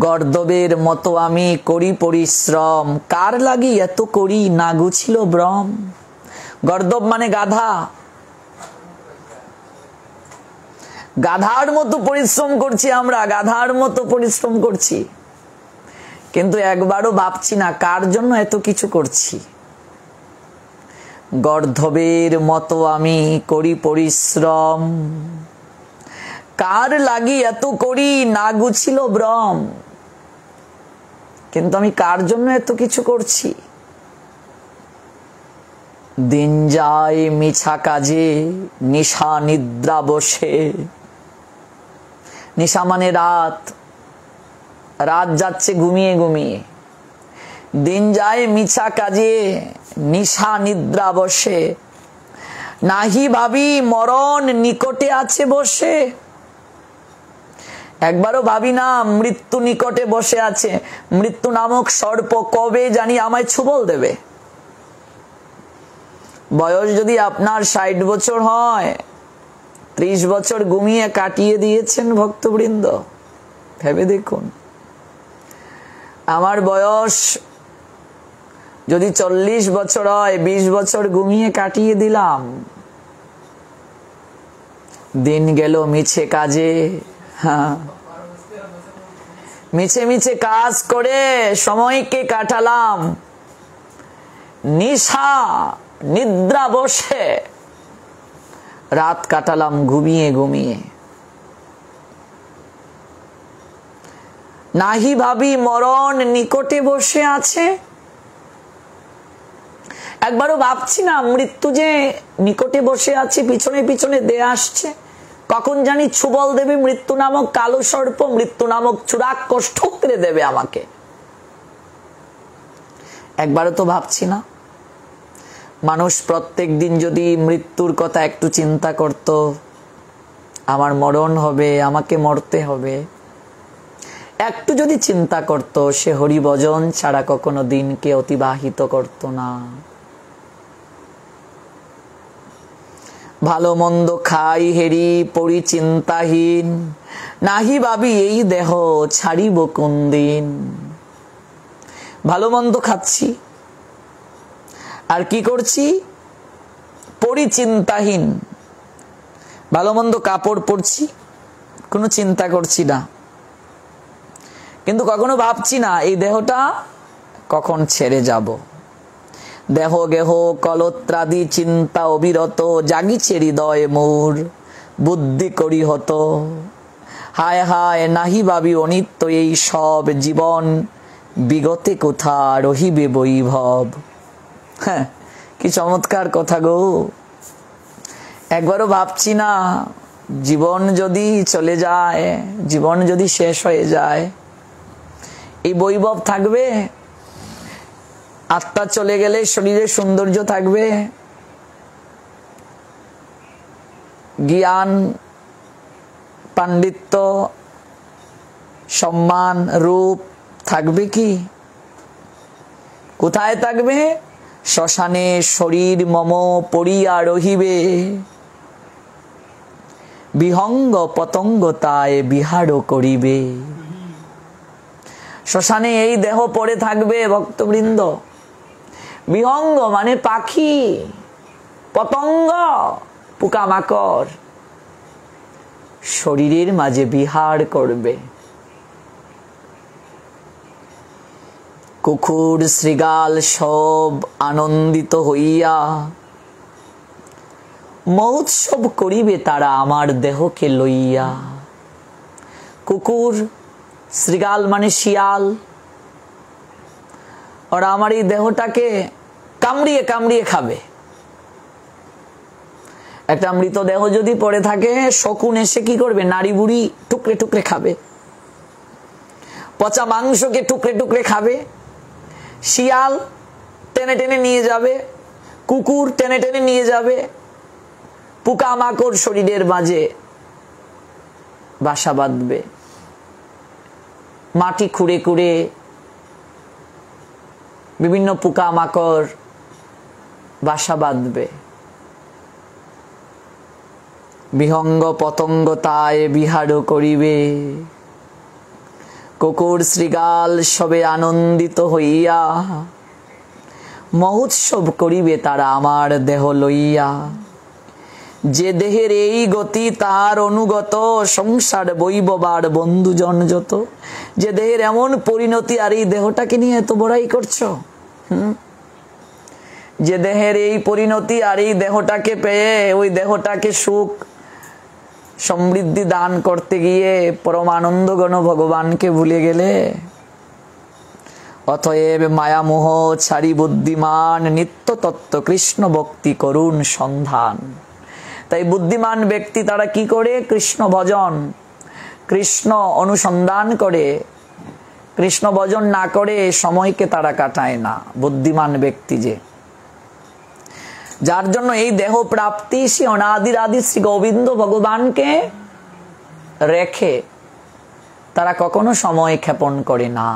গর্দবের মতো আমি করি পরিশ্রম, কার লাগি এত করি না গুছিল ভ্রম। গর্দব মানে গাধা, গাধার মতো পরিশ্রম করছি আমরা, গাধার মতো পরিশ্রম করছি, কিন্তু একবারও ভাবছি না কার জন্য এত কিছু করছি। গর্দবের মতো আমি করি পরিশ্রম, কার লাগি এত করি না গুছিল ভ্রম। কিন্তু আমি কার জন্য এত কিছু করছি। দিন যায় মিছা কাজে নিশা নিদ্রা বসে। নিশা মানে রাত, রাত যাচ্ছে ঘুমিয়ে ঘুমিয়ে। দিন যায় মিছা কাজে নিশা নিদ্রা বসে, নাহি ভাবি মরণ নিকটে আছে বসে। একবারও ভাবি না মৃত্যু নিকটে বসে আছে। মৃত্যু নামক সর্প কবে জানি আমায় ছুবল দেবে। বয়স যদি আপনার 60 বছর হয়, 30 বছর ঘুমিয়ে কাটিয়ে দিয়েছেন ভক্তবৃন্দ, ভেবে দেখুন। আমার বয়স যদি 40 বছর হয়, 20 বছর ঘুমিয়ে কাটিয়ে দিলাম। দিন গেল মিছে কাজে, মিছে মিছে কাজ করে সময়কে কাটালাম। নিশা নিদ্রা বসে রাত কাটালাম ঘুমিয়ে ঘুমিয়ে। নাহি ভাবি মরণ নিকটে বসে আছে। একবারও ভাবছি না মৃত্যু যে নিকটে বসে আছে, পিছনে পিছনে দে আসছে, কখন জানি ছুবল দেবে মৃত্যু নামক কালো সর্প, মৃত্যু নামক চূড়াক্ষস ঠুকরে দেবে আমাকে। একবারও তো ভাবছি না। মানুষ প্রত্যেক দিন যদি মৃত্যুর কথা একটু চিন্তা করত, আমার মরণ হবে, আমাকে মরতে হবে, একটু যদি চিন্তা করত, সে হরিভজন ছাড়া কখনো দিনকে অতিবাহিত করত না। ভালো মন্দ খাই হেরি পড়ি চিন্তাহীন, নাহি ভাবি এই দেহ ছাড়িব কোন দিন। ভালো মন্দ খাচ্ছি আর কি করছি, পরিচিন্তাহীন। ভালো মন্দ কাপড় পরছি, কোনো চিন্তা করছি না, কিন্তু কখনো ভাবছি না এই দেহটা কখন ছেড়ে যাব। দেহ গেহ কলত্রাদি চিন্তা অবিরত, জাগিছে হৃদয় মোর বুদ্ধি করি হত। হায় হায় নাহি ভাবি অনিত্য এই সব, জীবন বিগতে কোথা রহিবে বৈভব। হ্যাঁ, কি চমৎকার কথা গো। একবারও ভাবছি না জীবন যদি চলে যায়, জীবন যদি শেষ হয়ে যায়, এই বৈভব থাকবে? আত্মা চলে গেলে শরীরের সৌন্দর্য থাকবে? জ্ঞান, পাণ্ডিত্য, সম্মান, রূপ থাকবে কি? কোথায় থাকবে? শ্মশানে শরীর মম পড়িয়া রহিবে, বিহঙ্গ পতঙ্গ তাই বিহার করিবে। শ্মশানে এই দেহ পড়ে থাকবে ভক্তবৃন্দ। বিহঙ্গ মানে পাখি, পতঙ্গ পোকামাকড় শরীরের মাঝে বিহার করবে। কুকুর শৃগাল সব আনন্দিত হইয়া মহোৎসব করিবে তারা আমার দেহকে লইয়া। কুকুর শৃগাল মানে শিয়াল, ওরা আমার এই দেহটাকে কামড়িয়ে কামড়িয়ে খাবে। একটা মৃত দেহ যদি পড়ে থাকে, শকুন এসে কি করবে? নাড়ি বুড়ি টুকরে টুকরে খাবে, পচা মাংসকে টুকরে টুকরে খাবে। শিয়াল টেনে টেনে নিয়ে যাবে, কুকুর টেনে টেনে নিয়ে যাবে, পোকামাকড় শরীরের মাঝে বাসা বাঁধবে, মাটি খুঁড়ে খুঁড়ে বিভিন্ন পোকামাকড় বাসা বাঁধবে। বিহঙ্গ পতঙ্গ তাই বিহার করিবে, কুকুর শৃগাল সবে আনন্দিত হইয়া মহোৎসব করিবে তারা আমার দেহ লইয়া। যে দেহের এই গতি তার অনুগত সংসার বৈববার বন্ধুজন যত। যে দেহের এমন পরিণতি আর এই দেহটাকে নিয়ে এত বড়াই করছো, যে দেহের এই পরিণতি আর এই দেহটাকে পেয়ে ওই দেহটাকে সুখ সমৃদ্ধি দান করতে গিয়ে পরমানন্দ গণ ভগবানকে ভুলে গেলে। অতএব মায়ামোহ ছাড়ি বুদ্ধিমান নিত্য তত্ত্ব কৃষ্ণ ভক্তি করুন সন্ধান। তাই বুদ্ধিমান ব্যক্তি তারা কি করে? কৃষ্ণ ভজন, কৃষ্ণ অনুসন্ধান করে। কৃষ্ণ ভজন না করে সময়কে তারা কাটায় না বুদ্ধিমান ব্যক্তি যে, যার জন্য এই দেহ প্রাপ্তি শ্রী অনাদির আদি শ্রী গোবিন্দ ভগবানকে রেখে তারা কখনো সময় ক্ষেপণ করে না।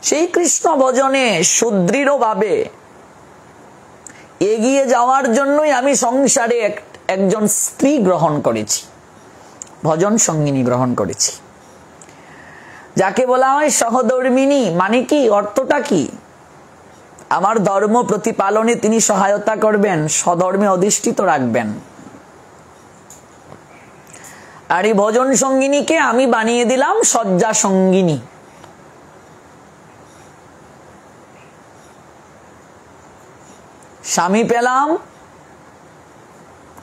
সেই কৃষ্ণ ভজনে সুদৃঢ়ভাবে এগিয়ে যাওয়ার জন্যই আমি সংসারে একজন স্ত্রী গ্রহণ করেছি, ভজন সঙ্গিনী গ্রহণ করেছি, যাকে বলা হয় সহধর্মিনী। মানে কি? অর্থটা কি? আমার ধর্ম প্রতিপালনে তিনি সহায়তা করবেন, স্বধর্মে অধিষ্ঠিত রাখবেন। আর এই ভজন সঙ্গিনীকে আমি বানিয়ে দিলাম শয্যা সঙ্গিনী। স্বামী পেলাম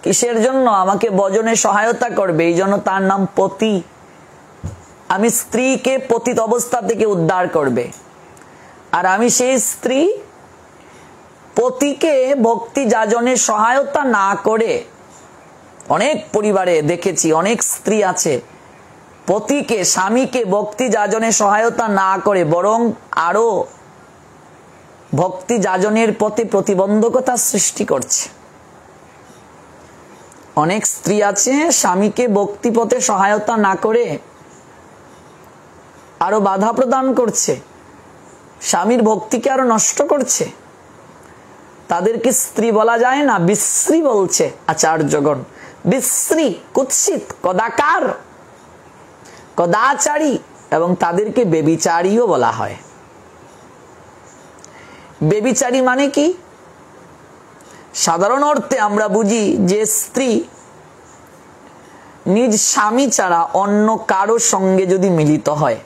কিসের জন্য? আমাকে ভজনে সহায়তা করবে, এই জন্য তার নাম পতি। আমি স্ত্রীকে পতিত অবস্থা থেকে উদ্ধার করবে, আর আমি সেই স্ত্রী পতিকে ভক্তি যাজনে সহায়তা না করে, অনেক পরিবারে দেখেছি অনেক স্ত্রী আছে পতিকে স্বামীকে ভক্তি যাজনে সহায়তা না করে বরং আরো ভক্তি যাজনের পথে প্রতিবন্ধকতা সৃষ্টি করছে। অনেক স্ত্রী আছে স্বামীকে ভক্তি পথে সহায়তা না করে আরো বাধা প্রদান করছে, স্বামীর ভক্তিকে আরো নষ্ট করছে। তাদেরকে স্ত্রী বলা যায় না, বিশ্রী বলছে আচার্যগণ। বিশ্রী, কুৎসিত, কদাকার, কদাচারী, এবং তাদেরকে বেবিচারীও বলা হয়। বেবিচারী মানে কি? সাধারণ অর্থে আমরা বুঝি যে স্ত্রী নিজ স্বামী ছাড়া অন্য কারো সঙ্গে যদি মিলিত হয়,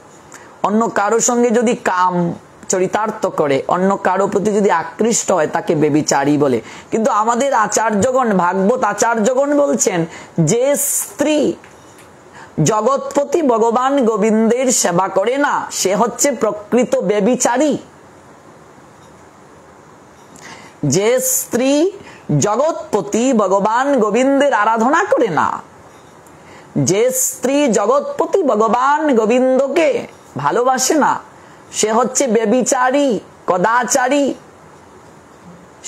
অন্য কারো সঙ্গে যদি কাম চরিতার্থ করে, অন্য কারো প্রতি যদি আকৃষ্ট হয়, তাকে বেবিচারী বলে। কিন্তু আমাদের আচার্যগণ, ভাগবত আচার্যগণ বলছেন যে স্ত্রী জগৎপতি ভগবান গোবিন্দের সেবা করে না, সে হচ্ছে প্রকৃত বেবিচারী। যে স্ত্রী জগৎপতি ভগবান গোবিন্দের আরাধনা করে না, যে স্ত্রী জগৎপতি ভগবান গোবিন্দকে ভালোবাসে না, সে হচ্ছে বেবিচারী, কদাচারী,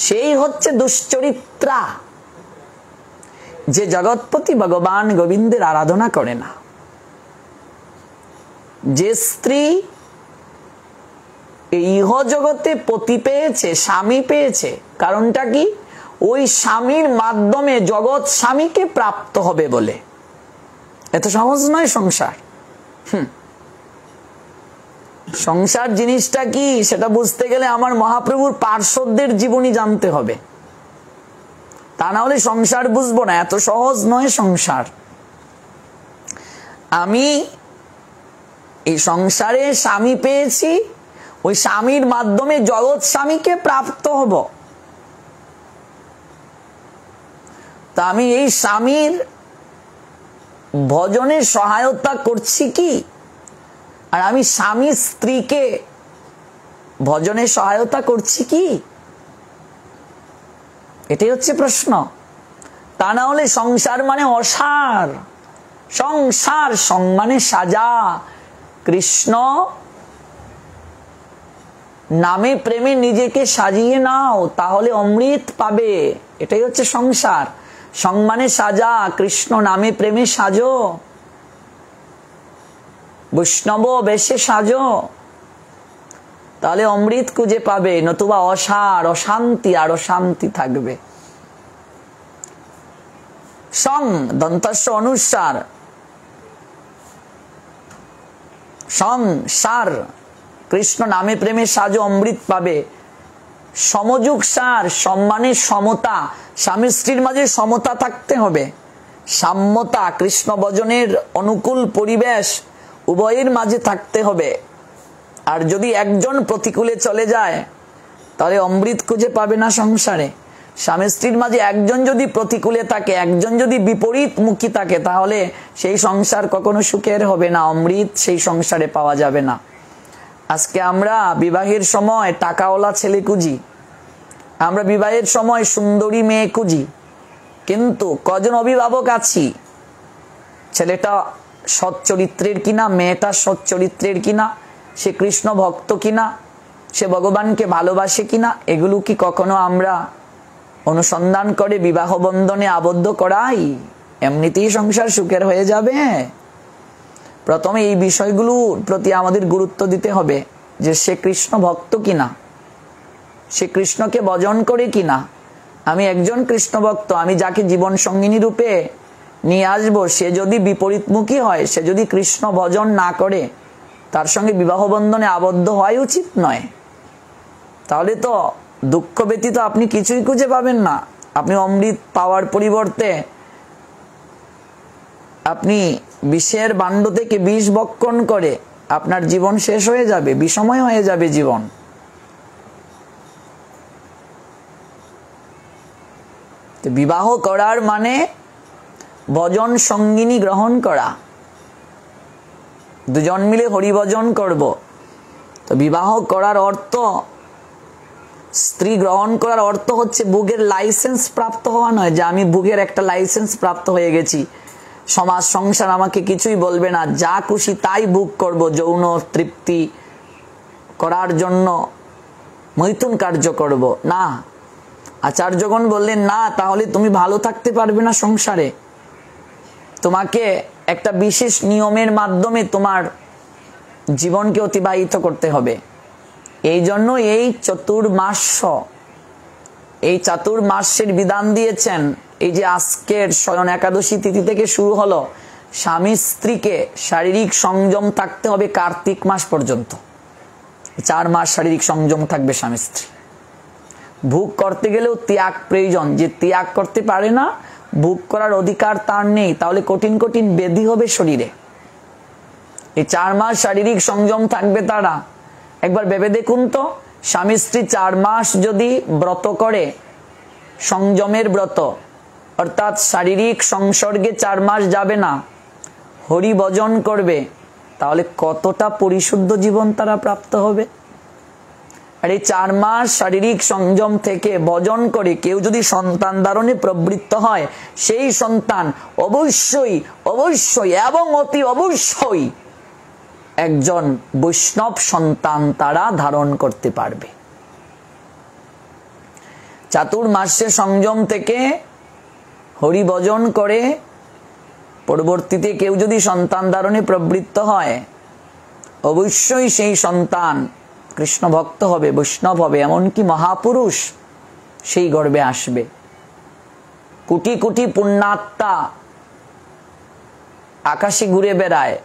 সেই হচ্ছে দুশ্চরিত্রা, যে জগৎপতি ভগবান গোবিন্দের আরাধনা করে না। যে স্ত্রী ইহ জগতে পতি পেয়েছে, স্বামী পেয়েছে, কারণটা কি? ওই স্বামীর মাধ্যমে জগৎ স্বামীকে প্রাপ্ত হবে বলে। এত সহজ নয় সংসার। সংসার জিনিসটা কি সেটা বুঝতে গেলে আমার মহাপ্রভুর পার্শ্বদের জীবনী জানতে হবে, তা না হলে সংসার বুঝবো না। এত সহজ নয় সংসার। আমি এই সংসারে স্বামী পেয়েছি, ওই স্বামীর মাধ্যমে জগৎ স্বামীকে প্রাপ্ত হব। তা আমি এই স্বামীর ভজনে সহায়তা করছি কি? আর আমি স্বামী স্ত্রীকে ভজনে সহায়তা করছি কি? এটাই হচ্ছে প্রশ্ন। তা না হলে সংসার মানে অসার। সংসার সং মানে সাজা। কৃষ্ণ নামে প্রেমে নিজেকে সাজিয়ে নাও, তাহলে অমৃত পাবে। এটাই হচ্ছে সংসার। সং মানে সাজা, কৃষ্ণ নামে প্রেমে সাজো, বৈষ্ণব বেশে সাজো, তাহলে অমৃত খুঁজে পাবে। নতুবা অসার, অশান্তি আর অশান্তি থাকবে। সং দন্তস্য অনুসার, সংসার, কৃষ্ণ নামে প্রেমে সাজো, অমৃত পাবে। সমযুগ সার, সম্মানে সমতা, স্বামী স্ত্রীর মাঝে সমতা থাকতে হবে, সাম্যতা, কৃষ্ণ ভজনের অনুকূল পরিবেশ উভয়ের মাঝে থাকতে হবে। আর যদি একজন প্রতিকূলে চলে যায় তাহলে অমৃত খুঁজে পাবে না সংসারে। স্বামী স্ত্রীর মাঝে একজন যদি প্রতিকূলে থাকে, একজন যদি বিপরীত মুখী থাকে, তাহলে সেই সংসার কখনো সুখের হবে না, অমৃত সেই সংসারে পাওয়া যাবে না। আজকে আমরা বিবাহের সময় টাকাওয়ালা ছেলে খুঁজি, আমরা বিবাহের সময় সুন্দরী মেয়ে খুঁজি, কিন্তু কজন অভিভাবক আছি ছেলেটা সৎ চরিত্রের কিনা, মেয়েটা সৎ চরিত্রের কিনা, সে কৃষ্ণ ভক্ত কিনা, সে ভগবানকে ভালোবাসে কিনা, এগুলো কি কখনো আমরা অনুসন্ধান করে বিবাহ বন্ধনে আবদ্ধ করাই? এমনিতেই সংসার সুখের হয়ে যাবে। প্রথমে এই বিষয়গুলোর প্রতি আমাদের গুরুত্ব দিতে হবে যে সে কৃষ্ণ ভক্ত কিনা, সে কৃষ্ণকে ভজন করে কিনা। আমি একজন কৃষ্ণ ভক্ত, আমি যাকে জীবন সঙ্গিনী রূপে নিয়ে আসবো, সে যদি বিপরীতমুখী হয়, সে যদি কৃষ্ণ ভজন না করে, তার সঙ্গে বিবাহ বন্ধনে আবদ্ধ হওয়াই উচিত নয়। তাহলে তো দুঃখ ব্যতীত আপনি কিছুই খুঁজে পাবেন না। আপনি অমৃত পাওয়ার পরিবর্তে আপনি বিষের ভাণ্ড থেকে বিষ ভক্ষণ করে আপনার জীবন শেষ হয়ে যাবে, বিষময় হয়ে যাবে জীবন। বিবাহ করার মানে ভজন সঙ্গিনী গ্রহণ করা, দুজন মিলে হরিভজন করব। তো বিবাহ করার অর্থ, স্ত্রী গ্রহণ করার অর্থ হচ্ছে ভোগের লাইসেন্স প্রাপ্ত হওয়া নয়, যে আমি ভোগের একটা লাইসেন্স প্রাপ্ত হয়ে গেছি, সমাজ সংসার আমাকে কিছুই বলবে না, যা খুশি তাই ভোগ করব, যৌন তৃপ্তি করার জন্য মৈথুন কার্য করব না। আচার্যগণ বললেন না, তাহলে তুমি ভালো থাকতে পারবে না সংসারে। তোমাকে একটা বিশেষ নিয়মের মাধ্যমে তোমার জীবনকে অতিবাহিত করতে হবে। এই জন্য এই চাতুর্মাস্যের বিধান দিয়েছেন। এই যে আজকের শয়ন একাদশী তিথি থেকে শুরু হলো, স্বামী স্ত্রীকে শারীরিক সংযম থাকতে হবে কার্তিক মাস পর্যন্ত। 4 মাস শারীরিক সংযম থাকবে স্বামী স্ত্রী। ভোগ করতে গেলেও ত্যাগ প্রয়োজন, যে ত্যাগ করতে পারে না, ভোগ করার অধিকার তার নেই, তাহলে কঠিন কঠিন ব্যাধি হবে শরীরে। এই 4 মাস শারীরিক সংযম থাকবে তারা। একবার ভেবে দেখুন তো, স্বামী স্ত্রী 4 মাস যদি ব্রত করে, সংযমের ব্রত, অর্থাৎ শারীরিক সংসর্গে 4 মাস যাবে না, হরি ভজন করবে, তাহলে কতটা পরিশুদ্ধ জীবন তারা প্রাপ্ত হবে। আর এই 4 মাস শারীরিক সংযম থেকে ভজন করে কেউ যদি সন্তান ধারণে প্রবৃত্ত হয়, সেই সন্তান অবশ্যই অবশ্যই এবং অতি অবশ্যই একজন বৈষ্ণব সন্তান তারা ধারণ করতে পারবে। চাতুর্মাস্যে সংযম থেকে হরি ভজন করে পরবর্তীতে কেউ যদি সন্তান ধারণে প্রবৃত্ত হয়, অবশ্যই সেই সন্তান কৃষ্ণ ভক্ত হবে, বৈষ্ণব হবে, এমনকি মহাপুরুষ সেই গর্ভে আসবে। কোটি কোটি পুণ্যাত্মা আকাশে ঘুরে বেড়ায়,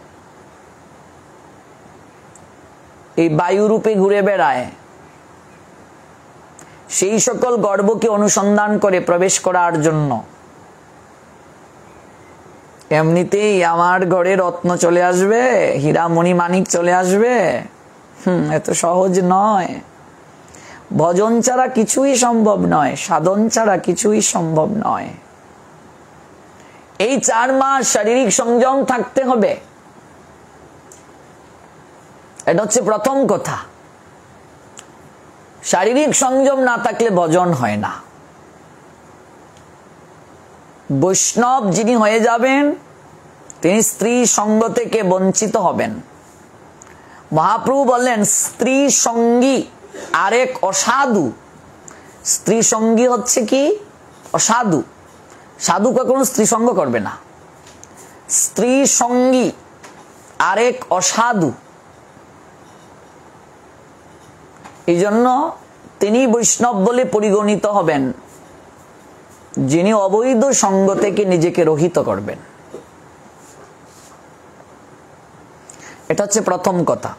এই বায়ুরূপে ঘুরে বেড়ায়, সেই সকল গর্ভকে অনুসন্ধান করে প্রবেশ করার জন্য। এমনিতেই আমার ঘরে রত্ন চলে আসবে, হীরা মণি মানিক চলে আসবে, এত সহজ নয়। ভজন ছাড়া কিছুই সম্ভব নয়, সাধন ছাড়া কিছুই সম্ভব নয়। এই 4 মাস শারীরিক সংযম থাকতে হবে, এটা হচ্ছে প্রথম কথা। শারীরিক সংযম না থাকলে ভজন হয় না। বৈষ্ণব যিনি হয়ে যাবেন, তিনি স্ত্রী সঙ্গ থেকে বঞ্চিত হবেন। মহাপ্রভু বললেন, স্ত্রী সঙ্গী আরেক অসাধু। স্ত্রী সঙ্গী হচ্ছে কি? অসাধু। সাধু কখনো স্ত্রী সঙ্গ করবে না। স্ত্রী সঙ্গী আরেক অসাধু। এই জন্য তিনি বৈষ্ণব বলে পরিগণিত হবেন যিনি অবৈধ সঙ্গ থেকে নিজেকে রহিত করবেন। এটা হচ্ছে প্রথম কথা।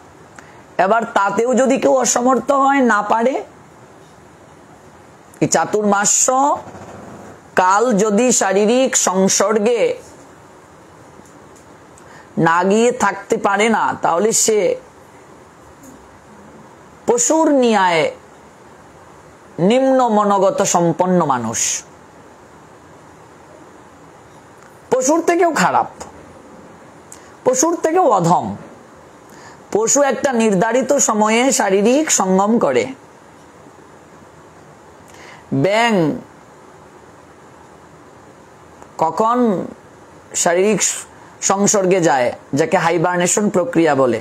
এবার তাতেও যদি কেউ অসমর্থ হয়, না পারে, এই চাতুর্মাস্য কাল যদি শারীরিক সংসর্গে না গিয়ে থাকতে পারে না, তাহলে সে পশুর ন্যায় নিম্ন মনোগত সম্পন্ন মানুষ, পশুর থেকেও খারাপ, পশুর থেকেও অধম। পশু একটা নির্ধারিত সময়ে শারীরিক সঙ্গম করে। ব্যাঙ কখন শারীরিক সংসর্গে যায়, যাকে হাইবারনেশন প্রক্রিয়া বলে।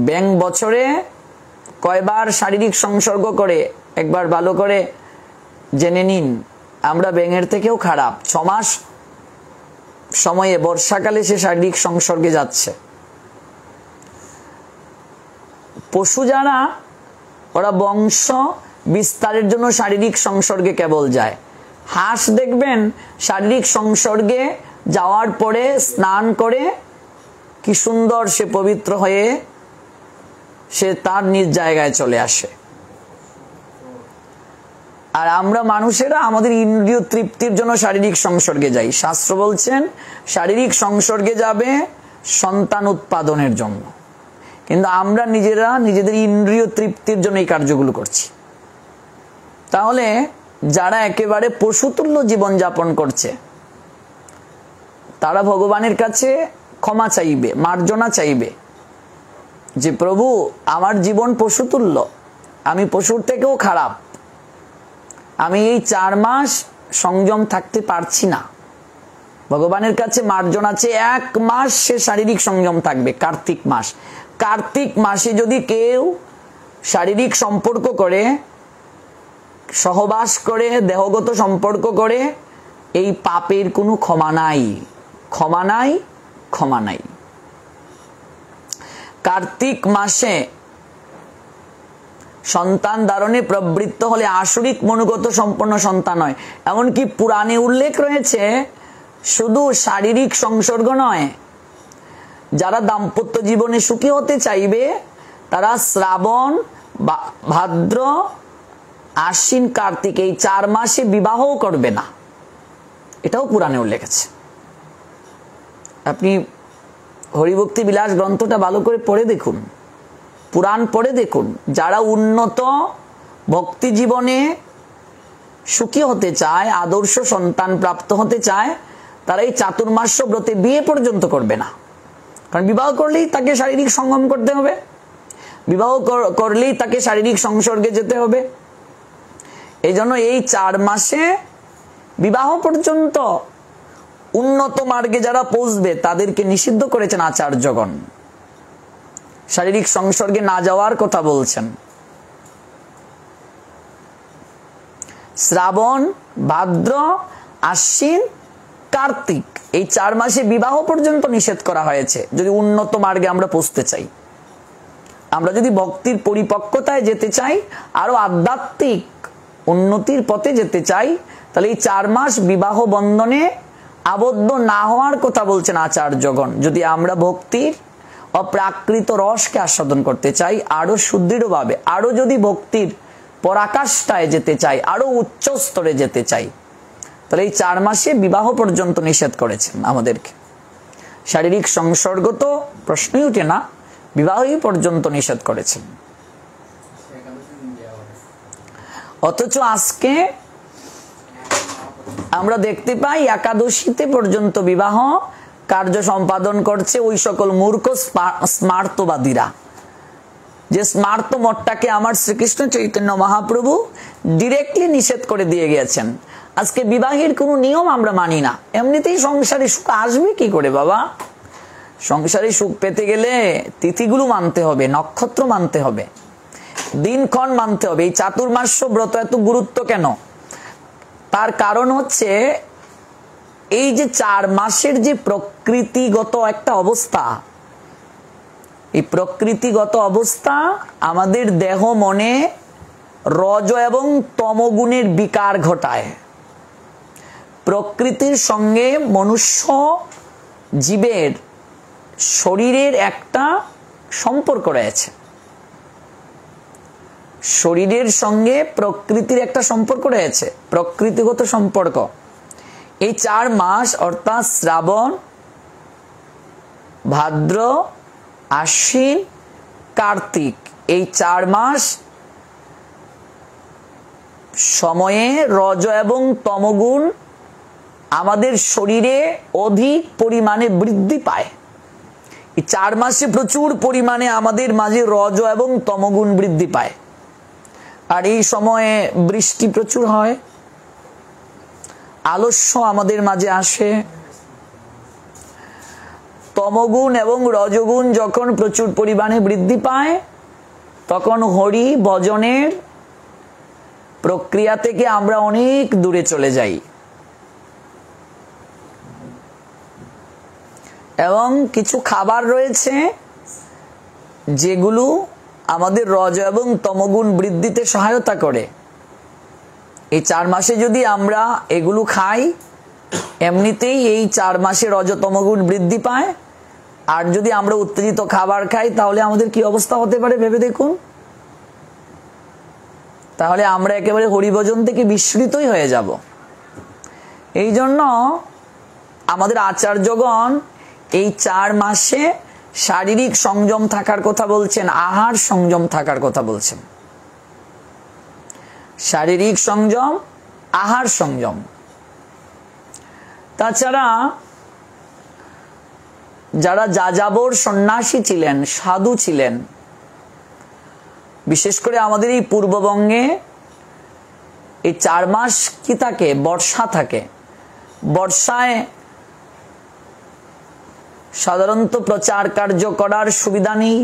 ব্যাঙ বছরে কয়বার শারীরিক সংসর্গ করে একবার ভালো করে জেনে নিন। আমরা ব্যাঙের থেকেও খারাপ। 6 মাস সময়ে বর্ষাকালে সে শারীরিক সংসর্গে যাচ্ছে। পশু যারা, ওরা বংশ বিস্তারের জন্য শারীরিক সংসর্গে কেবল যায়। হাঁস দেখবেন শারীরিক সংসর্গে যাওয়ার পরে স্নান করে কি সুন্দর সে পবিত্র হয়ে সে তার নিজ জায়গায় চলে আসে। আর আমরা মানুষেরা আমাদের ইন্দ্রিয় তৃপ্তির জন্য শারীরিক সংসর্গে যাই। শাস্ত্র বলছেন শারীরিক সংসর্গে যাবে সন্তান উৎপাদনের জন্য, কিন্তু আমরা নিজেরা নিজেদের ইন্দ্রিয় তৃপ্তির জন্য এই কার্যগুলো করছি। তাহলে যারা একেবারে পশুতুল্য জীবন যাপন করছে, তারা ভগবানের কাছে ক্ষমা চাইবে, মার্জনা চাইবে যে প্রভু আমার জীবন পশুতুল্য, আমি পশুর থেকেও খারাপ, আমি এই 4 মাস সংযম থাকতে পারছি না। ভগবানের কাছে মার্জনা আছে 1 মাস সে শারীরিক সংযম থাকবে, কার্তিক মাস। কার্তিক মাসে যদি কেউ শারীরিক সম্পর্ক করে, সহবাস করে, দেহগত সম্পর্ক করে, এই পাপের কোনো ক্ষমা নাই, ক্ষমা নাই, ক্ষমা নাই। কার্তিক মাসে সন্তান ধারণে প্রবৃত্ত হলে আসরিক মনোগত সম্পন্ন সন্তান হয়। এমনকি পুরাণে উল্লেখ রয়েছে শুধু শারীরিক সংসর্গ নয়, যারা দাম্পত্য জীবনে সুখী হতে চাইবে তারা শ্রাবণ, ভাদ্র, আশ্বিন, কার্তিক এই 4 মাসে বিবাহও করবে না। এটাও পুরাণে উল্লেখ আছে। আপনি হরিভক্তি বিলাস গ্রন্থটা ভালো করে পড়ে দেখুন, পুরাণ পড়ে দেখুন। যারা উন্নত ভক্তি জীবনে সুখী হতে চায়, আদর্শ সন্তান প্রাপ্ত হতে চায়, তারা এই চাতুর্মাস্য ব্রতে বিয়ে পর্যন্ত করবে না। কারণ বিবাহ করলেই তাকে শারীরিক সঙ্গম করতে হবে, বিবাহ করলেই তাকে শারীরিক সংসর্গে যেতে হবে। এই জন্য এই 4 মাসে বিবাহ পর্যন্ত উন্নত মার্গে যারা পৌঁছবে তাদেরকে নিষিদ্ধ করেছেন আচার্যগণ। শারীরিক সংসর্গে না যাওয়ার কথা বলছেন। শ্রাবণ, ভাদ্র, আশ্বিন, কার্তিক এই 4 মাসে বিবাহ পর্যন্ত নিষেধ করা হয়েছে। যদি উন্নত মার্গে আমরা পৌঁছতে চাই, আমরা যদি ভক্তির পরিপক্কতায় যেতে চাই, আরো আধ্যাত্মিক উন্নতির পথে যেতে চাই, তাহলে এই 4 মাস বিবাহ বন্ধনে আবদ্ধ না হওয়ার কথা বলছেন আচার্যগণ। যদি আমরা ভক্তির অপ্রাকৃত রসকে আস্বাদন করতে চাই আরো সুদৃঢ়ভাবে, আরো যদি ভক্তির পরাকাষ্ঠায় যেতে চাই, আরো উচ্চ স্তরে যেতে চাই, তাহলে এই 4 মাসে বিবাহ পর্যন্ত নিষেধ করেছেন আমাদেরকে। শারীরিক সংসর্গ তো প্রশ্নই উঠে না, বিবাহই পর্যন্ত নিষেধ করেছেন। অথচ আজকে আমরা দেখতে পাই একাদশীতে পর্যন্ত বিবাহ কার্য সম্পাদন করছে ওই সকল মূর্খ স্মার্তবাদীরা, যে স্মার্ত মতটাকে আমার শ্রীকৃষ্ণ চৈতন্য মহাপ্রভু ডিরেক্টলি নিষেধ করে দিয়ে গেছেন। আজকে বিবাহের কোনো নিয়ম আমরা মানি না। এমনিতেই সংসারে সুখ আসবে কি করে বাবা? সংসারে সুখ পেতে গেলে তিথিগুলো মানতে হবে, নক্ষত্র মানতে হবে। দিনক্ষণ মানতে হবে। এই চাতুর্মাস্য ব্রত এত গুরুত্ব কেন? তার কারণ হচ্ছে এই যে 4 মাসের যে প্রকৃতিগত একটা অবস্থা, এই প্রকৃতিগত অবস্থা আমাদের দেহ মনে রজ এবং তমগুণের বিকার ঘটায়। প্রকৃতির সঙ্গে মনুষ্য জীবের শরীরের একটা সম্পর্ক রয়েছে, শরীরের সঙ্গে প্রকৃতির একটা সম্পর্ক রয়েছে, প্রকৃতিগত সম্পর্ক। এই 4 মাস অর্থাৎ শ্রাবণ, ভাদ্র, আশ্বিন, কার্তিক, এই 4 মাস সময়ে রজ এবং তমগুণ আমাদের শরীরে অধিক পরিমাণে বৃদ্ধি পায়। এই 4 মাসে প্রচুর পরিমাণে আমাদের মাঝে রজ এবং তমগুণ বৃদ্ধি পায়। আর এই সময়ে বৃষ্টি প্রচুর হয়, আলস্য আমাদের মাঝে আসে। তমগুণ এবং রজগুণ যখন প্রচুর পরিমাণে বৃদ্ধি পায় তখন হরি ভজনের প্রক্রিয়া থেকে আমরা অনেক দূরে চলে যাই এবং কিছু খাবার রয়েছে যেগুলো আমাদের রজ এবং তমগুণ বৃদ্ধিতে সহায়তা করে। এই 4 মাসে যদি আমরা এগুলো খাই, এমনিতেই এই 4 মাসে রজ তমগুণ বৃদ্ধি পায়। আর যদি আমরা উত্তেজিত খাবার খাই তাহলে আমাদের কি অবস্থা হতে পারে ভেবে দেখুন। তাহলে আমরা একেবারে হরিভজন থেকে বিস্মৃতই হয়ে যাব। এই জন্য আমাদের আচার্যগণ এই 4 মাসে শারীরিক সংযম থাকার কথা বলছেন, আহার সংযম থাকার কথা বলছেন। শারীরিক সংযম, আহার সংযম। তাছাড়া যারা যাযাবর সন্ন্যাসী ছিলেন, সাধু ছিলেন, বিশেষ করে আমাদের এই পূর্ববঙ্গে এই 4 মাস কি থাকে? বর্ষা থাকে। বর্ষায় সাধারণত প্রচার কার্য করার সুবিধা নেই,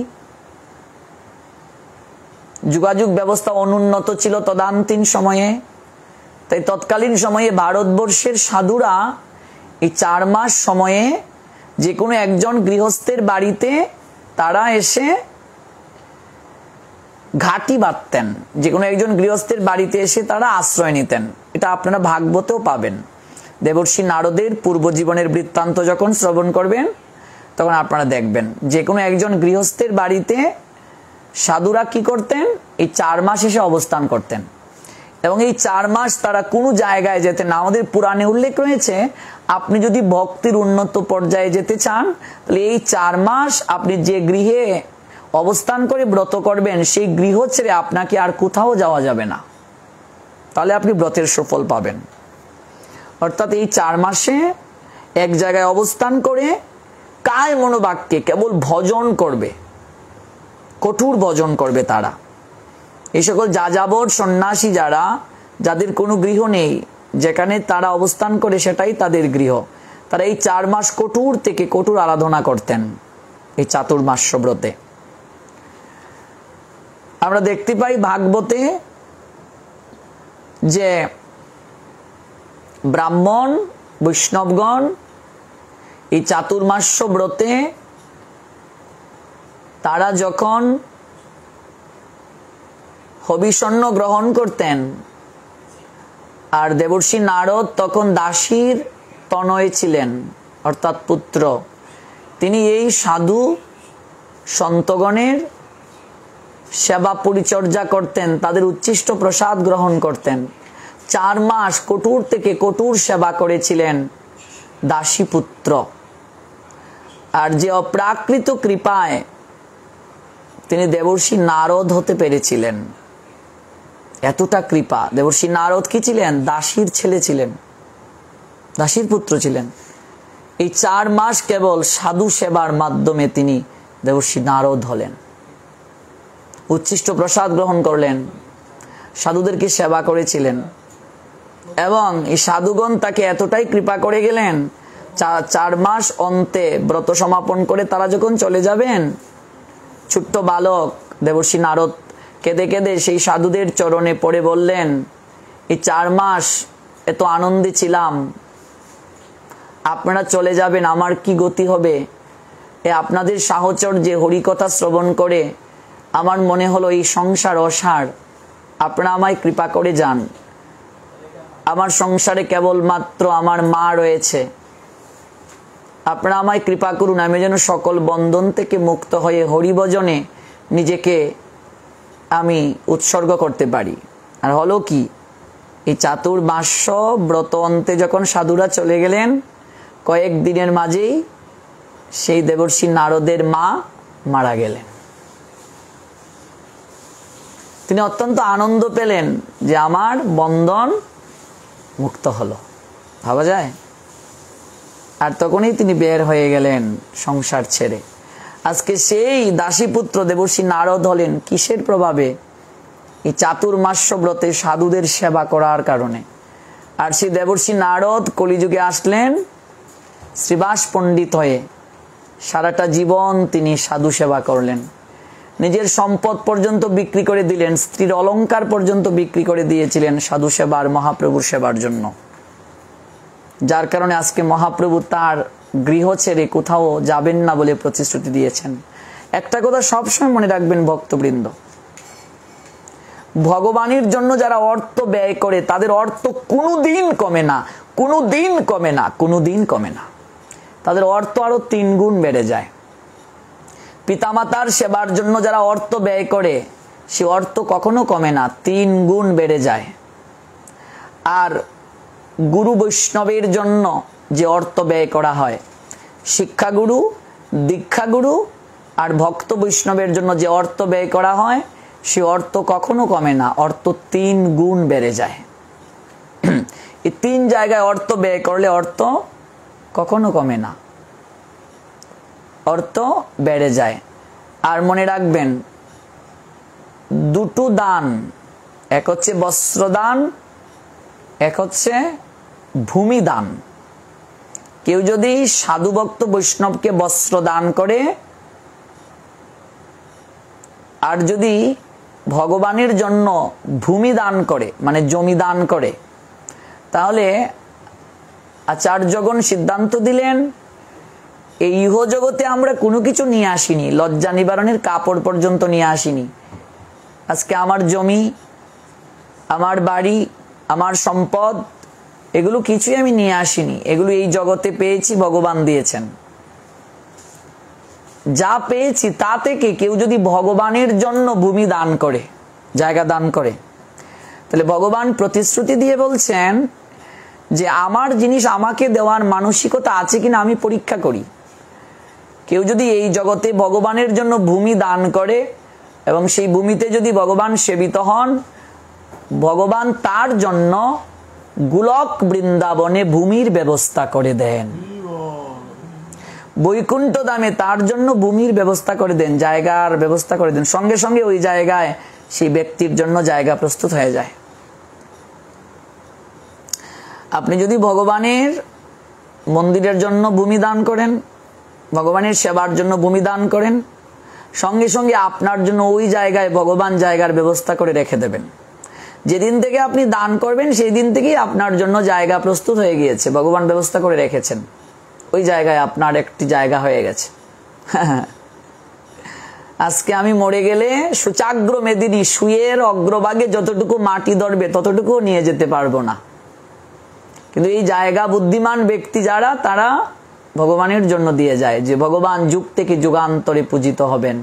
যোগাযোগ ব্যবস্থা অনুন্নত ছিল তদানীন্তন সময়ে। তাই তৎকালীন সময়ে ভারতবর্ষের সাধুরা এই 4 মাস সময়ে যে কোনো একজন গৃহস্থের বাড়িতে তারা এসে ঘাঁটি বাঁধতেন, যে কোনো একজন গৃহস্থের বাড়িতে এসে তারা আশ্রয় নিতেন। এটা আপনারা ভাগবতেও পাবেন। দেবর্ষি নারদের পূর্বজীবনের বৃত্তান্ত যখন শ্রবণ করবেন তখন আপনারা দেখবেন যে কোনো একজন গৃহস্থের বাড়িতে সাধুরা কি করতেন? এই 4 মাস এসে অবস্থান করতেন এবং এই 4 মাস তারা কোনো জায়গায় যেতেন না। আমাদের পুরাণে উল্লেখ রয়েছে, আপনি যদি ভক্তির উন্নত পর্যায়ে যেতে চান তাহলে এই 4 মাস আপনি যে গৃহে অবস্থান করে ব্রত করবেন সেই গৃহ ছেড়ে আপনাকে আর কোথাও যাওয়া যাবে না, তাহলে আপনি ব্রতের সুফল পাবেন। অর্থাৎ এই 4 মাসে এক জায়গায় অবস্থান করে কায় মনোবাক্যে কেবল ভজন করবে, কঠোর ভজন করবে তারা। এই সকল যাযাবর সন্ন্যাসী যারা, যাদের কোনো গৃহ নেই, যেখানে তারা অবস্থান করে সেটাই তাদের গৃহ, তারা এই 4 মাস কঠোর থেকে কঠোর আরাধনা করতেন এই চাতুর্মাস্য ব্রতে। আমরা দেখতে পাই ভাগবতে যে ব্রাহ্মণ বৈষ্ণবগণ এই চাতুর্মাস্য ব্রতে তারা যখন হবিষণ্য গ্রহণ করতেন, আর দেবর্ষি নারদ তখন দাসীর তনয় ছিলেন অর্থাৎ পুত্র, তিনি এই সাধু সন্তগণের সেবা পরিচর্যা করতেন, তাদের উচ্ছিষ্ট প্রসাদ গ্রহণ করতেন। 4 মাস কঠোর থেকে কঠোর সেবা করেছিলেন দাসী পুত্র। আর যে অপ্রাকৃত কৃপায় তিনি দেবর্ষি নারদ হতে পেরেছিলেন, এতটা কৃপা। দেবর্ষি নারদ কি ছিলেন? দাসীর ছেলে ছিলেন, দাসীর পুত্র ছিলেন। এই 4 মাস কেবল সাধু সেবার মাধ্যমে তিনি দেবর্ষি নারদ হলেন, উচ্ছিষ্ট প্রসাদ গ্রহণ করলেন, সাধুদেরকে সেবা করেছিলেন এবং এই সাধুগণ তাকে এতটাই কৃপা করে গেলেন, 4 মাস অন্তে ব্রত সমাপন করে তারা যখন চলে যাবেন, ছোট্ট বালক দেবর্ষি নারদ কেঁদে কেঁদে সেই সাধুদের চরণে পড়ে বললেন, এই 4 মাস এত আনন্দে ছিলাম, আপনারা চলে যাবেন, আমার কি গতি হবে? আপনাদের সাহচর্যে হরিকথা শ্রবণ করে আমার মনে হলো এই সংসার অসার, আপনারা আমায় কৃপা করে যান। আমার সংসারে কেবলমাত্র আমার মা রয়েছে, আপনারা আমায় কৃপা করুন, আমি যেন সকল বন্ধন থেকে মুক্ত হয়ে হরিভজনে নিজেকে আমি উৎসর্গ করতে পারি। আর হলো কি, এই চাতুর্মাস্য ব্রত অন্তে যখন সাধুরা চলে গেলেন, কয়েকদিনের মাঝেই সেই দেবর্ষি নারদের মা মারা গেলেন। তিনি অত্যন্ত আনন্দ পেলেন যে আমার বন্ধন মুক্ত হলো, ভাবা যায়? আর তখনই তিনি বের হয়ে গেলেন সংসার ছেড়ে। আজকে সেই দাসীপুত্র দেবর্ষি নারদ হলেন কিসের প্রভাবে? এই চাতুর্মাস্য ব্রতে সাধুদের সেবা করার কারণে। আর সেই দেবর্ষি নারদ কলিযুগে আসলেন শ্রীবাস পণ্ডিত হয়ে, সারাটা জীবন তিনি সাধু সেবা করলেন, নিজের সম্পদ পর্যন্ত বিক্রি করে দিলেন, স্ত্রীর অলংকার পর্যন্ত বিক্রি করে দিয়েছিলেন সাধু সেবার, মহাপ্রভুর সেবার জন্য। যার কারণে আজকে মহাপ্রভু তার গৃহ ছেড়ে কোথাও যাবেন না বলে প্রতিশ্রুতি দিয়েছেন। একটা কথা সবসময় মনে রাখবেন ভক্তবৃন্দ, ভগবানের জন্য যারা অর্থ ব্যয় করে তাদের অর্থ কোনোদিন কমে না, কোনোদিন কমে না, কোনোদিন কমে না। তাদের অর্থ আরো 3 গুণ বেড়ে যায়। পিতামাতার সেবার জন্য যারা অর্থ ব্যয় করে সে অর্থ কখনো কমে না, 3 গুণ বেড়ে যায়। আর গুরু বৈষ্ণবের জন্য যে অর্থ ব্যয় করা হয়, শিক্ষাগুরু, দীক্ষাগুরু আর ভক্ত বৈষ্ণবের জন্য যে অর্থ ব্যয় করা হয় সে অর্থ কখনো কমে না, অর্থ 3 গুণ বেড়ে যায়। এই 3 জায়গায় অর্থ ব্যয় করলে অর্থ কখনো কমে না, অর্থ বেড়ে যায়। আর মনে রাখবেন, 2টো দান, এক হচ্ছে বস্ত্রদান, এক হচ্ছে ভূমি দান। কেউ যদি সাধু ভক্ত বৈষ্ণবকে বস্ত্র দান করে আর যদি ভগবানের জন্য ভূমি দান করে, মানে জমি দান করে, তাহলে আচার্যগণ সিদ্ধান্ত দিলেন এই ইহজগতে আমরা কোনো কিছু নিয়ে আসিনি, লজ্জা নিবারণের কাপড় পর্যন্ত নিয়ে আসিনি। আজকে আমার জমি, আমার বাড়ি, আমার সম্পদ, এগুলো কিছুই আমি নিয়ে আসিনি, এগুলো এই জগতে পেয়েছি, ভগবান দিয়েছেন। যা পেয়েছি তা থেকে কেউ যদি ভগবানের জন্য ভূমি দান করে, জায়গা দান করে, তাহলে ভগবান প্রতিশ্রুতি দিয়ে বলছেন যে আমার জিনিস আমাকে দেওয়ার মানসিকতা আছে কিনা আমি পরীক্ষা করি। কেউ যদি এই জগতে ভগবানের জন্য ভূমি দান করে এবং সেই ভূমিতে যদি ভগবান সেবিত হন, ভগবান তার জন্য গোলক বৃন্দাবনে ভূমির ব্যবস্থা করে দেন, বৈকুণ্ঠ ধামে তার জন্য ভূমির ব্যবস্থা করে দেন, জায়গার ব্যবস্থা করে দেন। সঙ্গে সঙ্গে ওই জায়গায় সেই ব্যক্তির জন্য জায়গা প্রস্তুত হয়ে যায়। আপনি যদি ভগবানের মন্দিরের জন্য ভূমি দান করেন, ভগবানের সেবার জন্য ভূমি দান করেন, সঙ্গে সঙ্গে আপনার জন্য ওই জায়গায় ভগবান জায়গার ব্যবস্থা করে রেখে দেবেন। যেদিন থেকে আপনি দান করবেন সেই দিন থেকেই আপনার জন্য জায়গা প্রস্তুত হয়ে গিয়েছে, ভগবান ব্যবস্থা করে রেখেছেন, ওই জায়গায় আপনার একটি জায়গা হয়ে গেছে। আজকে আমি মরে গেলে সুচাগ্র মেদিনী শুয়ের অগ্রভাগে যতটুকু মাটি ধরবে ততটুকু নিয়ে যেতে পারবো না, কিন্তু এই জায়গা বুদ্ধিমান ব্যক্তি যারা, তারা ভগবানের জন্য দিয়ে যায়, যে ভগবান যুগ থেকে যুগান্তরে পূজিত হবেন।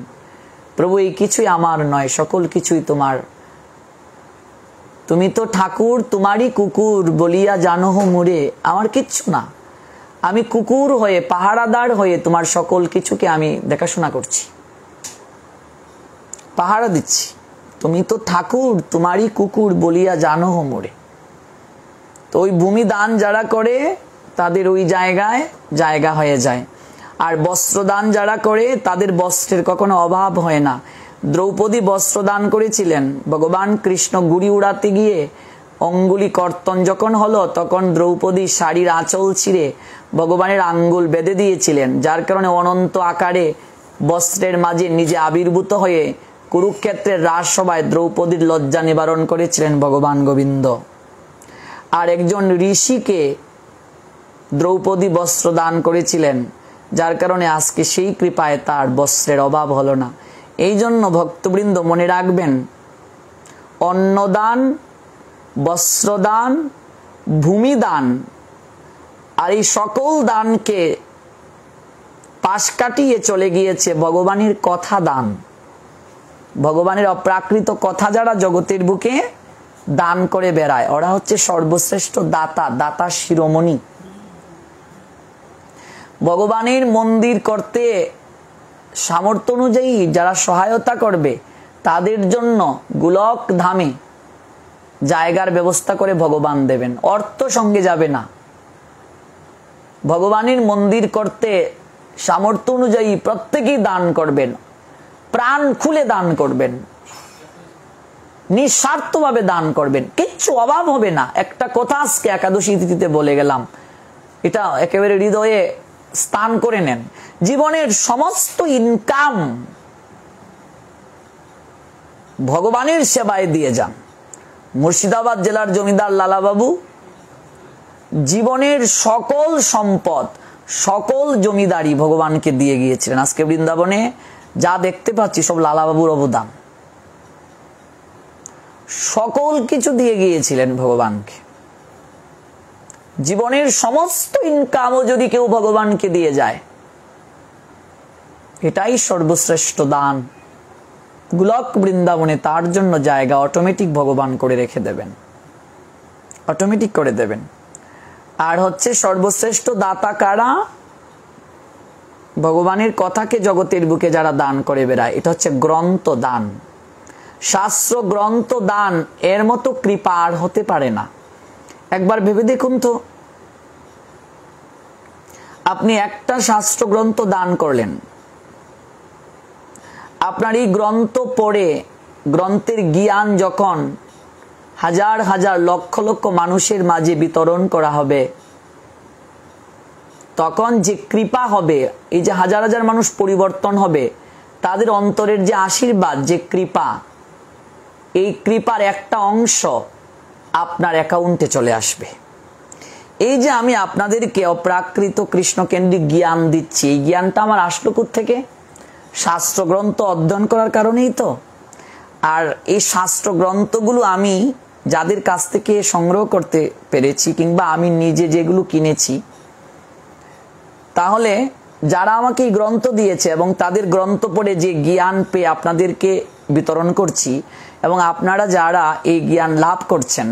প্রভু এই কিছুই আমার নয়, সকল কিছুই তোমার, তুমি তো ঠাকুর তোমারই কুকুর বলিয়া জানো মুরে, আমার কিচ্ছু না, আমি কুকুর হয়ে পাহারাদার হয়ে তোমার সকল কিছুকে আমি দেখাশোনা করছি, পাহারা দিচ্ছি। তুমি তো ঠাকুর তোমারই কুকুর বলিয়া জানো মোরে। তো ওই ভূমি দান যারা করে তাদের ওই জায়গায় জায়গা হয়ে যায়। আর বস্ত্রদান যারা করে তাদের বস্ত্রের কখনো অভাব হয় না। দ্রৌপদী বস্ত্র দান করেছিলেন, ভগবান কৃষ্ণ গুড়ি উড়াতে গিয়ে অঙ্গুলি কর্তন যখন হলো তখন দ্রৌপদী শাড়ির আঁচল ছিঁড়ে ভগবানের আঙ্গুল বেঁধে দিয়েছিলেন, যার কারণে অনন্ত আকারে বস্ত্রের মাঝে নিজে আবির্ভূত হয়ে কুরুক্ষেত্রের রাজসভায় দ্রৌপদীর লজ্জা নিবারণ করেছিলেন ভগবান গোবিন্দ। আর একজন ঋষিকে দ্রৌপদী বস্ত্র দান করেছিলেন, যার কারণে আজকে সেই কৃপায় তার বস্ত্রের অভাব হলো না। এই জন্য ভক্তবৃন্দ মনে রাখবেন, অন্নদান, বস্ত্রদান, ভূমিদান আর এই সকল দানকে পাশ কাটিয়ে চলে গিয়েছে ভগবানের কথা দান। ভগবানের অপ্রাকৃত কথা যারা জগতের বুকে দান করে বেড়ায়, ওরা হচ্ছে সর্বশ্রেষ্ঠ দাতা, দাতা শিরোমণি। ভগবানের মন্দির করতে সামর্থ্য অনুযায়ী যারা সহায়তা করবে তাদের জন্য গোলক ধামে জায়গার ব্যবস্থা করে ভগবান দেবেন, অর্থ সঙ্গে যাবে না। ভগবানের মন্দির করতে সামর্থ্য অনুযায়ী প্রত্যেকেই দান করবেন, প্রাণ খুলে দান করবেন, নিঃস্বার্থভাবে দান করবেন, কিচ্ছু অভাব হবে না। একটা কথা আজকে একাদশী তিথিতে বলে গেলাম, এটা একেবারে হৃদয়ে স্থান করে নেন। জীবনের সমস্ত ইনকাম ভগবানের সেবায় দিয়ে যান। মুর্শিদাবাদ জেলার জমিদার লালাবাবু জীবনের সকল সম্পদ, সকল জমিদারি ভগবানকে দিয়ে গিয়েছিলেন। আজকে বৃন্দাবনে যা দেখতে পাচ্ছি সব লালাবাবুর অবদান, সকল কিছু দিয়ে গিয়েছিলেন ভগবানকে। জীবনের সমস্ত ইনকামও যদি কেউ ভগবানকে দিয়ে যায়, এটাই সর্বশ্রেষ্ঠ দান। গোলক বৃন্দাবনে তার জন্য জায়গা অটোমেটিক ভগবান করে রেখে দেবেন, অটোমেটিক করে দেবেন। আর হচ্ছে সর্বশ্রেষ্ঠ দাতা কারা? ভগবানের কথাকে জগতের বুকে যারা দান করে বেড়ায়, এটা হচ্ছে গ্রন্থ দান, শাস্ত্র গ্রন্থ দান। এর মতো কৃপা আর হতে পারে না। একবার ভেবে দেখুন তো, আপনি একটা শাস্ত্র গ্রন্থ দান করলেন, আপনার এই গ্রন্থ পড়ে গ্রন্থের জ্ঞান যখন হাজার হাজার লক্ষ লক্ষ মানুষের মাঝে বিতরণ করা হবে, তখন যে কৃপা হবে, এই যে হাজার হাজার মানুষ পরিবর্তন হবে, তাদের অন্তরের যে আশীর্বাদ, যে কৃপা, এই কৃপার একটা অংশ আপনার অ্যাকাউন্টে চলে আসবে। এই যে আমি আপনাদেরকে অপ্রাকৃত কৃষ্ণকেন্দ্রিক জ্ঞান দিচ্ছি, এই জ্ঞানটা আমার আসলো থেকে শাস্ত্র গ্রন্থ অধ্যয়ন করার কারণেই তো। আর এই শাস্ত্র গ্রন্থগুলো আমি যাদের কাছ থেকে সংগ্রহ করতে পেরেছি, কিংবা আমি নিজে যেগুলো কিনেছি, তাহলে যারা আমাকে এই গ্রন্থ দিয়েছে এবং তাদের গ্রন্থ পড়ে যে জ্ঞান পেয়ে আপনাদেরকে বিতরণ করছি, এবং আপনারা যারা এই জ্ঞান লাভ করছেন,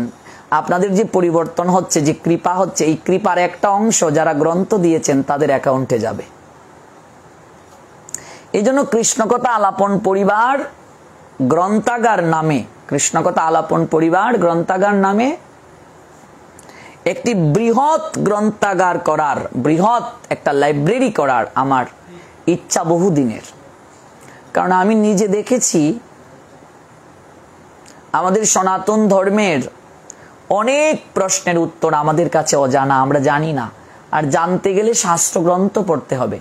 আপনাদের যে পরিবর্তন হচ্ছে, যে কৃপা হচ্ছে, এই কৃপার একটা অংশ যারা গ্রন্থ দিয়েছেন তাদের অ্যাকাউন্টে যাবে। এই জন্য কৃষ্ণকথা আলাপন পরিবার গ্রন্থাগার নামে, কৃষ্ণকথা আলাপন পরিবার গ্রন্থাগার নামে একটি বৃহৎ গ্রন্থাগার করার, বৃহৎ একটা লাইব্রেরি করার আমার ইচ্ছা বহুদিনের। কারণ আমি নিজে দেখেছি আমাদের সনাতন ধর্মের অনেক প্রশ্নের উত্তর আমাদের কাছে অজানা, আমরা জানি না। আর জানতে গেলে শাস্ত্র গ্রন্থ পড়তে হবে।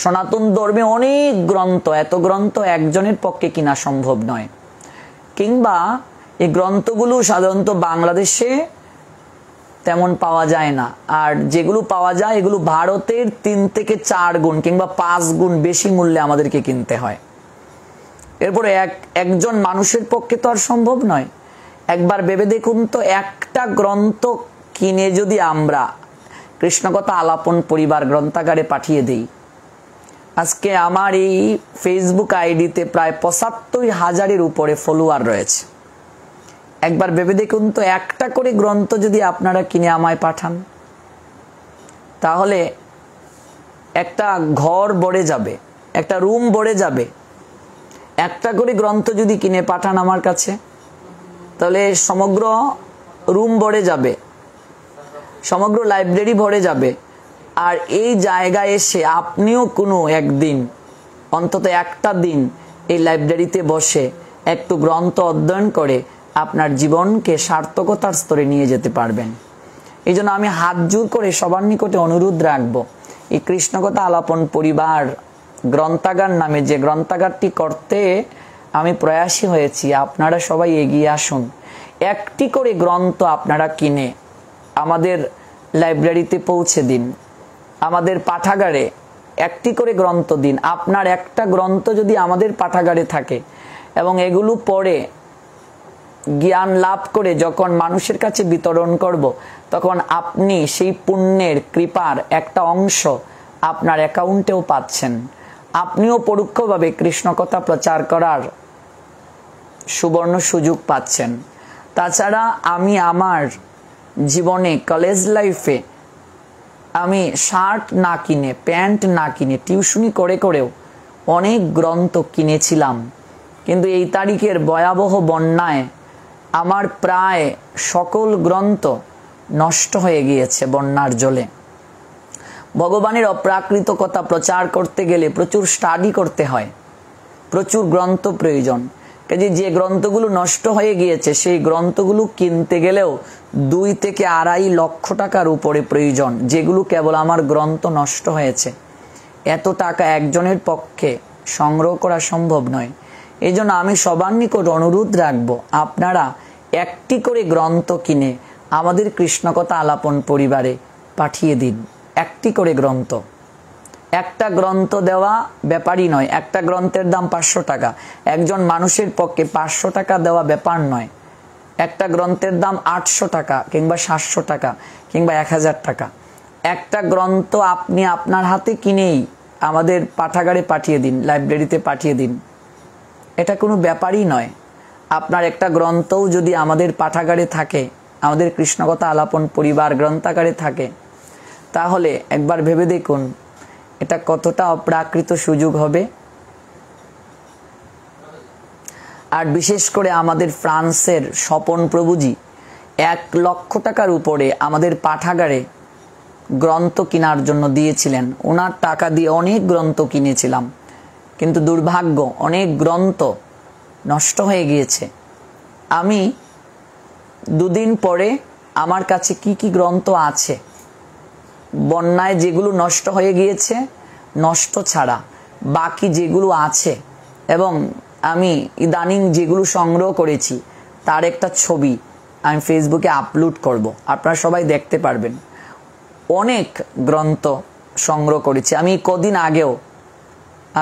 সনাতন ধর্মে অনেক গ্রন্থ, এত গ্রন্থ একজনের পক্ষে কিনা সম্ভব নয়। কিংবা এই গ্রন্থগুলো সাধারণত বাংলাদেশে তেমন পাওয়া যায় না, আর যেগুলো পাওয়া যায় এগুলো ভারতের 3 থেকে 4 গুণ কিংবা 5 গুণ বেশি মূল্যে আমাদেরকে কিনতে হয়। এরপরে একজন মানুষের পক্ষে তো আর সম্ভব নয়। একবার ভেবে দেখুন তো, একটা গ্রন্থ কিনে যদি আমরা কৃষ্ণকথা আলাপন পরিবার গ্রন্থাগারে পাঠিয়ে দিই, আজকে আমার এই ফেসবুক আইডিতে প্রায় ৭৫,০০০-এর উপরে ফলোয়ার রয়েছে। একবার ভেবে দেখুন তো, একটা করে গ্রন্থ যদি আপনারা কিনে আমায় পাঠান, তাহলে একটা ঘর ভরে যাবে, একটা রুম ভরে যাবে। একটা করে গ্রন্থ যদি কিনে পাঠান আমার কাছে, তাহলে সমগ্র রুম ভরে যাবে, সমগ্র লাইব্রেরি ভরে যাবে। আর এই জায়গায় এসে আপনিও কোনো একদিন, অন্তত একটা দিন এই লাইব্রেরিতে বসে একটু গ্রন্থ অধ্যয়ন করে আপনার জীবনকে সার্থকতার স্তরে নিয়ে যেতে পারবেন। এই জন্য আমি হাত জোর করে সবার নিকটে অনুরোধ রাখবো, এই কৃষ্ণকথা আলাপন পরিবার গ্রন্থাগার নামে যে গ্রন্থাগারটি করতে আমি প্রয়াসী হয়েছি, আপনারা সবাই এগিয়ে আসুন। একটি করে গ্রন্থ আপনারা কিনে আমাদের লাইব্রেরিতে পৌঁছে দিন, আমাদের পাঠাগারে একটি করে গ্রন্থ দিন। আপনার একটা গ্রন্থ যদি আমাদের পাঠাগারে থাকে এবং এগুলো পড়ে জ্ঞান লাভ করে যখন মানুষের কাছে বিতরণ করব, তখন আপনি সেই পুণ্যের কৃপার একটা অংশ আপনার অ্যাকাউন্টেও পাচ্ছেন। আপনিও পরোক্ষভাবে কৃষ্ণ কথা প্রচার করার সুবর্ণ সুযোগ পাচ্ছেন। তাছাড়া আমি আমার জীবনে কলেজ লাইফে আমি শার্ট না কিনে, প্যান্ট না কিনে, টিউশনি করে করেও অনেক গ্রন্থ কিনেছিলাম, কিন্তু এই তারিখের ভয়াবহ বন্যায় আমার প্রায় সকল গ্রন্থ নষ্ট হয়ে গিয়েছে বন্যার জলে। ভগবানের অপ্রাকৃত কথা প্রচার করতে গেলে প্রচুর স্টাডি করতে হয়, প্রচুর গ্রন্থ প্রয়োজন। কাজে যে গ্রন্থগুলো নষ্ট হয়ে গিয়েছে সেই গ্রন্থগুলো কিনতে গেলেও 2 থেকে 2.5 লক্ষ টাকার উপরে প্রয়োজন, যেগুলো কেবল আমার গ্রন্থ নষ্ট হয়েছে। এত টাকা একজনের পক্ষে সংগ্রহ করা সম্ভব নয়। এই জন্য আমি সবার নিকট অনুরোধ রাখবো, আপনারা একটি করে গ্রন্থ কিনে আমাদের কৃষ্ণকথা আলাপন পরিবারে পাঠিয়ে দিন। একটি করে গ্রন্থ, একটা গ্রন্থ দেওয়া ব্যাপারই নয়। একটা গ্রন্থের দাম 500 টাকা, একজন মানুষের পক্ষে 500 টাকা দেওয়া ব্যাপার নয়। একটা গ্রন্থের দাম 800 টাকা কিংবা 700 টাকা কিংবা 1000 টাকা। একটা গ্রন্থ আপনি আপনার হাতে কিনেই আমাদের পাঠাগারে পাঠিয়ে দিন, লাইব্রেরিতে পাঠিয়ে দিন। এটা কোনো ব্যাপারই নয়। আপনার একটা গ্রন্থও যদি আমাদের পাঠাগারে থাকে, আমাদের কৃষ্ণকথা আলাপন পরিবার গ্রন্থাগারে থাকে, তাহলে একবার ভেবে দেখুন এটা কতটা অপ্রাকৃত সুযোগ হবে। আর বিশেষ করে আমাদের ফ্রান্সের স্বপন প্রভুজি 1 লক্ষ টাকার উপরে আমাদের পাঠাগারে গ্রন্থ কেনার জন্য দিয়েছিলেন। ওনার টাকা দিয়ে অনেক গ্রন্থ কিনেছিলাম, কিন্তু দুর্ভাগ্য অনেক গ্রন্থ নষ্ট হয়ে গিয়েছে। আমি 2 দিন পরে আমার কাছে কি কি গ্রন্থ আছে, বন্যায় যেগুলো নষ্ট হয়ে গিয়েছে নষ্ট ছাড়া বাকি যেগুলো আছে, এবং আমি ইদানিং যেগুলো সংগ্রহ করেছি তার একটা ছবি আমি ফেসবুকে আপলোড করব, আপনারা সবাই দেখতে পারবেন। অনেক গ্রন্থ সংগ্রহ করেছি। আমি কদিন আগেও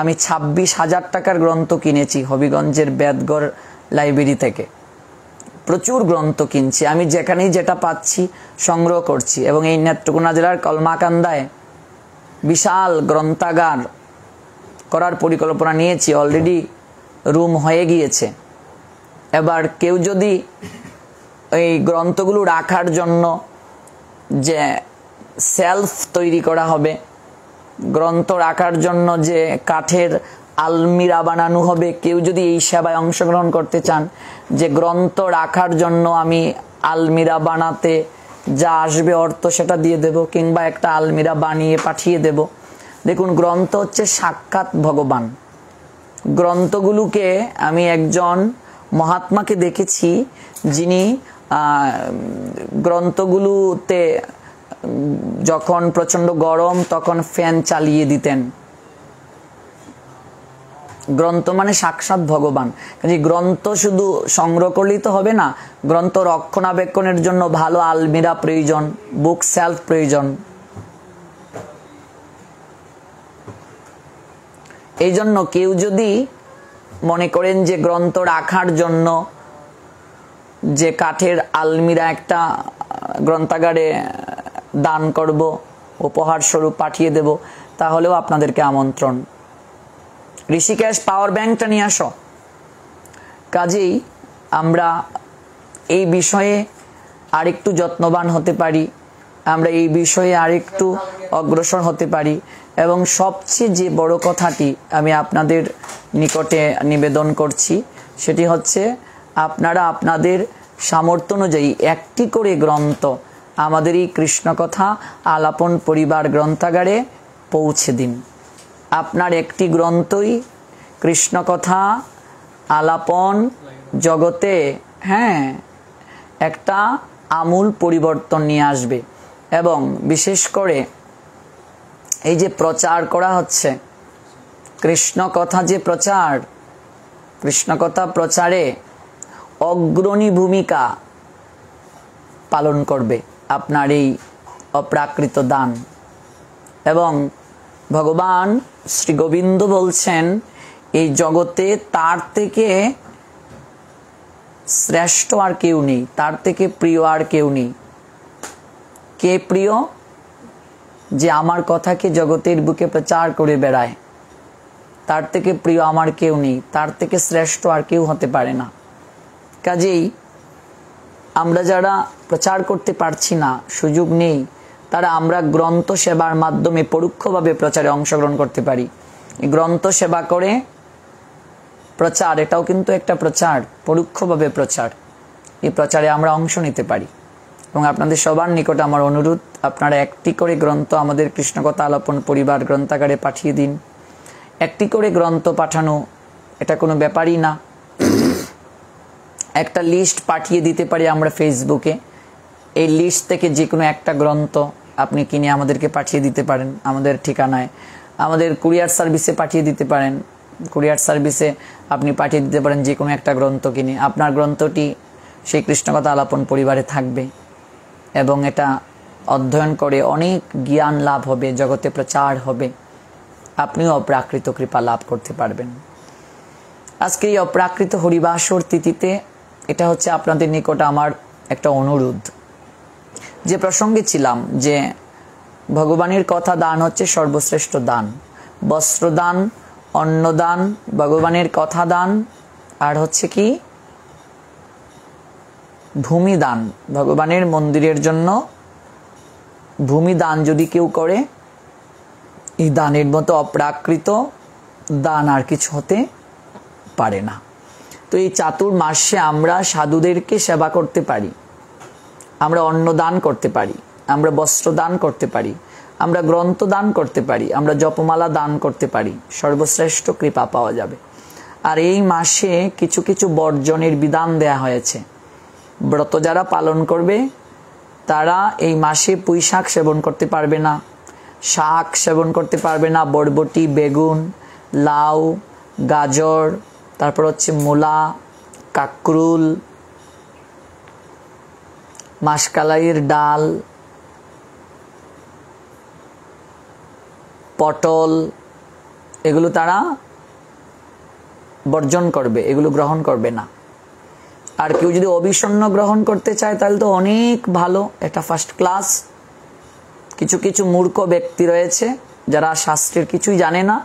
আমি 26,000 টাকার গ্রন্থ কিনেছি হবিগঞ্জের বেদগড় লাইব্রেরি থেকে। প্রচুর গ্রন্থ কিনছি, আমি যেখানেই যেটা পাচ্ছি সংগ্রহ করছি। এবং এই নেত্রকোনা জেলার কলমাকান্দায় বিশাল গ্রন্থাগার করার পরিকল্পনা নিয়েছি, অলরেডি রুম হয়ে গিয়েছে। এবার কেউ যদি এই গ্রন্থগুলো রাখার জন্য যে সেলফ তৈরি করা হবে, গ্রন্থ রাখার জন্য যে কাঠের আলমিরা বানানো হবে, কেউ যদি এই সেবায় অংশগ্রহণ করতে চান, যে গ্রন্থ রাখার জন্য আমি আলমিরা বানাতে যা আসবে অর্থ সেটা দিয়ে দেব, কিংবা একটা আলমিরা বানিয়ে পাঠিয়ে দেব। দেখুন, গ্রন্থ হচ্ছে সাক্ষাৎ ভগবান। গ্রন্থগুলোকে আমি একজন মহাত্মাকে দেখেছি, যিনি গ্রন্থগুলোতে যখন প্রচন্ড গরম তখন ফ্যান চালিয়ে দিতেন। গ্রন্থ মানে সাক্ষাৎ ভগবান। কাজে গ্রন্থ শুধু সংগ্রহ করলেই তো হবে না, গ্রন্থ রক্ষণাবেক্ষণের জন্য ভালো আলমিরা প্রয়োজন, বুক সেলফ প্রয়োজন। এই জন্য কেউ যদি মনে করেন যে গ্রন্থ রাখার জন্য যে কাঠের আলমিরা একটা গ্রন্থাগারে দান করব, উপহার স্বরূপ পাঠিয়ে দেব, তাহলেও আপনাদেরকে আমন্ত্রণ। ঋষিকেশ পাওয়ার ব্যাংকটা নিয়ে আসো। কাজেই আমরা এই বিষয়ে আরেকটু যত্নবান হতে পারি, আমরা এই বিষয়ে আরেকটু অগ্রসর হতে পারি। এবং সবচেয়ে যে বড় কথাটি আমি আপনাদের নিকটে নিবেদন করছি, সেটি হচ্ছে আপনারা আপনাদের সামর্থ্য অনুযায়ী একটি করে গ্রন্থ আমাদের এই কৃষ্ণকথা আলাপন পরিবার গ্রন্থাগারে পৌঁছে দিন। আপনার একটি গ্রন্থই কৃষ্ণকথা আলাপন জগতে একটা আমূল পরিবর্তন নিয়ে আসবে। এবং বিশেষ করে এই যে প্রচার করা হচ্ছে, কৃষ্ণ কথা যে প্রচার, কৃষ্ণকথা প্রচারে অগ্রণী ভূমিকা পালন করবে আপনার এই অপ্রাকৃত দান। এবং ভগবান শ্রী গোবিন্দ বলছেন এই জগতে তার থেকে শ্রেষ্ঠ আর কেউ নেই, তার থেকে প্রিয় আর কেউ নেই। কে প্রিয়? যে আমার কথাকে জগতের বুকে প্রচার করে বেড়ায়, তার থেকে প্রিয় আমার কেউ নেই, তার থেকে শ্রেষ্ঠ আর কেউ হতে পারে না। কাজেই আমরা যারা প্রচার করতে পারছি না, সুযোগ নেই, তারা আমরা গ্রন্থ সেবার মাধ্যমে পরোক্ষভাবে প্রচারে অংশগ্রহণ করতে পারি। গ্রন্থ সেবা করে প্রচার, এটাও কিন্তু একটা প্রচার, পরোক্ষভাবে প্রচার। এই প্রচারে আমরা অংশ নিতে পারি। এবং আপনাদের সবার নিকট আমার অনুরোধ, আপনারা একটি করে গ্রন্থ আমাদের কৃষ্ণকথা আলাপন পরিবার গ্রন্থাগারে পাঠিয়ে দিন। একটি করে গ্রন্থ পাঠানো এটা কোনো ব্যাপারই না। একটা লিস্ট পাঠিয়ে দিতে পারি আমরা ফেসবুকে, এই লিস্ট থেকে যে কোনো একটা গ্রন্থ আপনি কিনে আমাদেরকে পাঠিয়ে দিতে পারেন আমাদের ঠিকানায়। আমাদের কুরিয়ার সার্ভিসে পাঠিয়ে দিতে পারেন, কুরিয়ার সার্ভিসে আপনি পাঠিয়ে দিতে পারেন যে কোনো একটা গ্রন্থ কিনে। আপনার গ্রন্থটি সেই কৃষ্ণকথা আলাপন পরিবারে থাকবে এবং এটা অধ্যয়ন করে অনেক জ্ঞান লাভ হবে, জগতে প্রচার হবে, আপনিও অপ্রাকৃত কৃপা লাভ করতে পারবেন। আজকে এই অপ্রাকৃত হরিবাসর তিথিতে এটা হচ্ছে আপনাদের নিকট আমার একটা অনুরোধ। যে প্রসঙ্গে ছিলাম যে ভগবানের কথা দান হচ্ছে সর্বশ্রেষ্ঠ দান। বস্ত্রদান, অন্নদান, ভগবানের কথা দান, আর হচ্ছে কি ভূমি দান। ভগবানের মন্দিরের জন্য ভূমি দান যদি কেউ করে, এই দানের মতো অপ্রাকৃত দান আর কিছু হতে পারে না। তো এই চাতুর্মাসে আমরা সাধুদেরকে সেবা করতে পারি, আমরা অন্ন দান করতে পারি, আমরা বস্ত্র দান করতে পারি, আমরা গ্রন্থ দান করতে পারি, আমরা জপমালা দান করতে পারি, সর্বশ্রেষ্ঠ কৃপা পাওয়া যাবে। আর এই মাসে কিছু কিছু বর্জনের বিধান দেয়া হয়েছে। ব্রত যারা পালন করবে তারা এই মাসে পুঁই শাক সেবন করতে পারবে না, শাক সেবন করতে পারবে না, বরবটি, বেগুন, লাউ, গাজর, তারপর হচ্ছে মূলা, কাকরুল, মাসকালাইয়ের ডাল, পটল, এগুলো তারা বর্জন করবে, এগুলো গ্রহণ করবে না। আর কেউ যদি অবিষণ্ণ গ্রহণ করতে চায় তাহলে তো অনেক ভালো, এটা ফার্স্ট ক্লাস। কিছু কিছু মূর্খ ব্যক্তি রয়েছে যারা শাস্ত্রের কিছুই জানে না,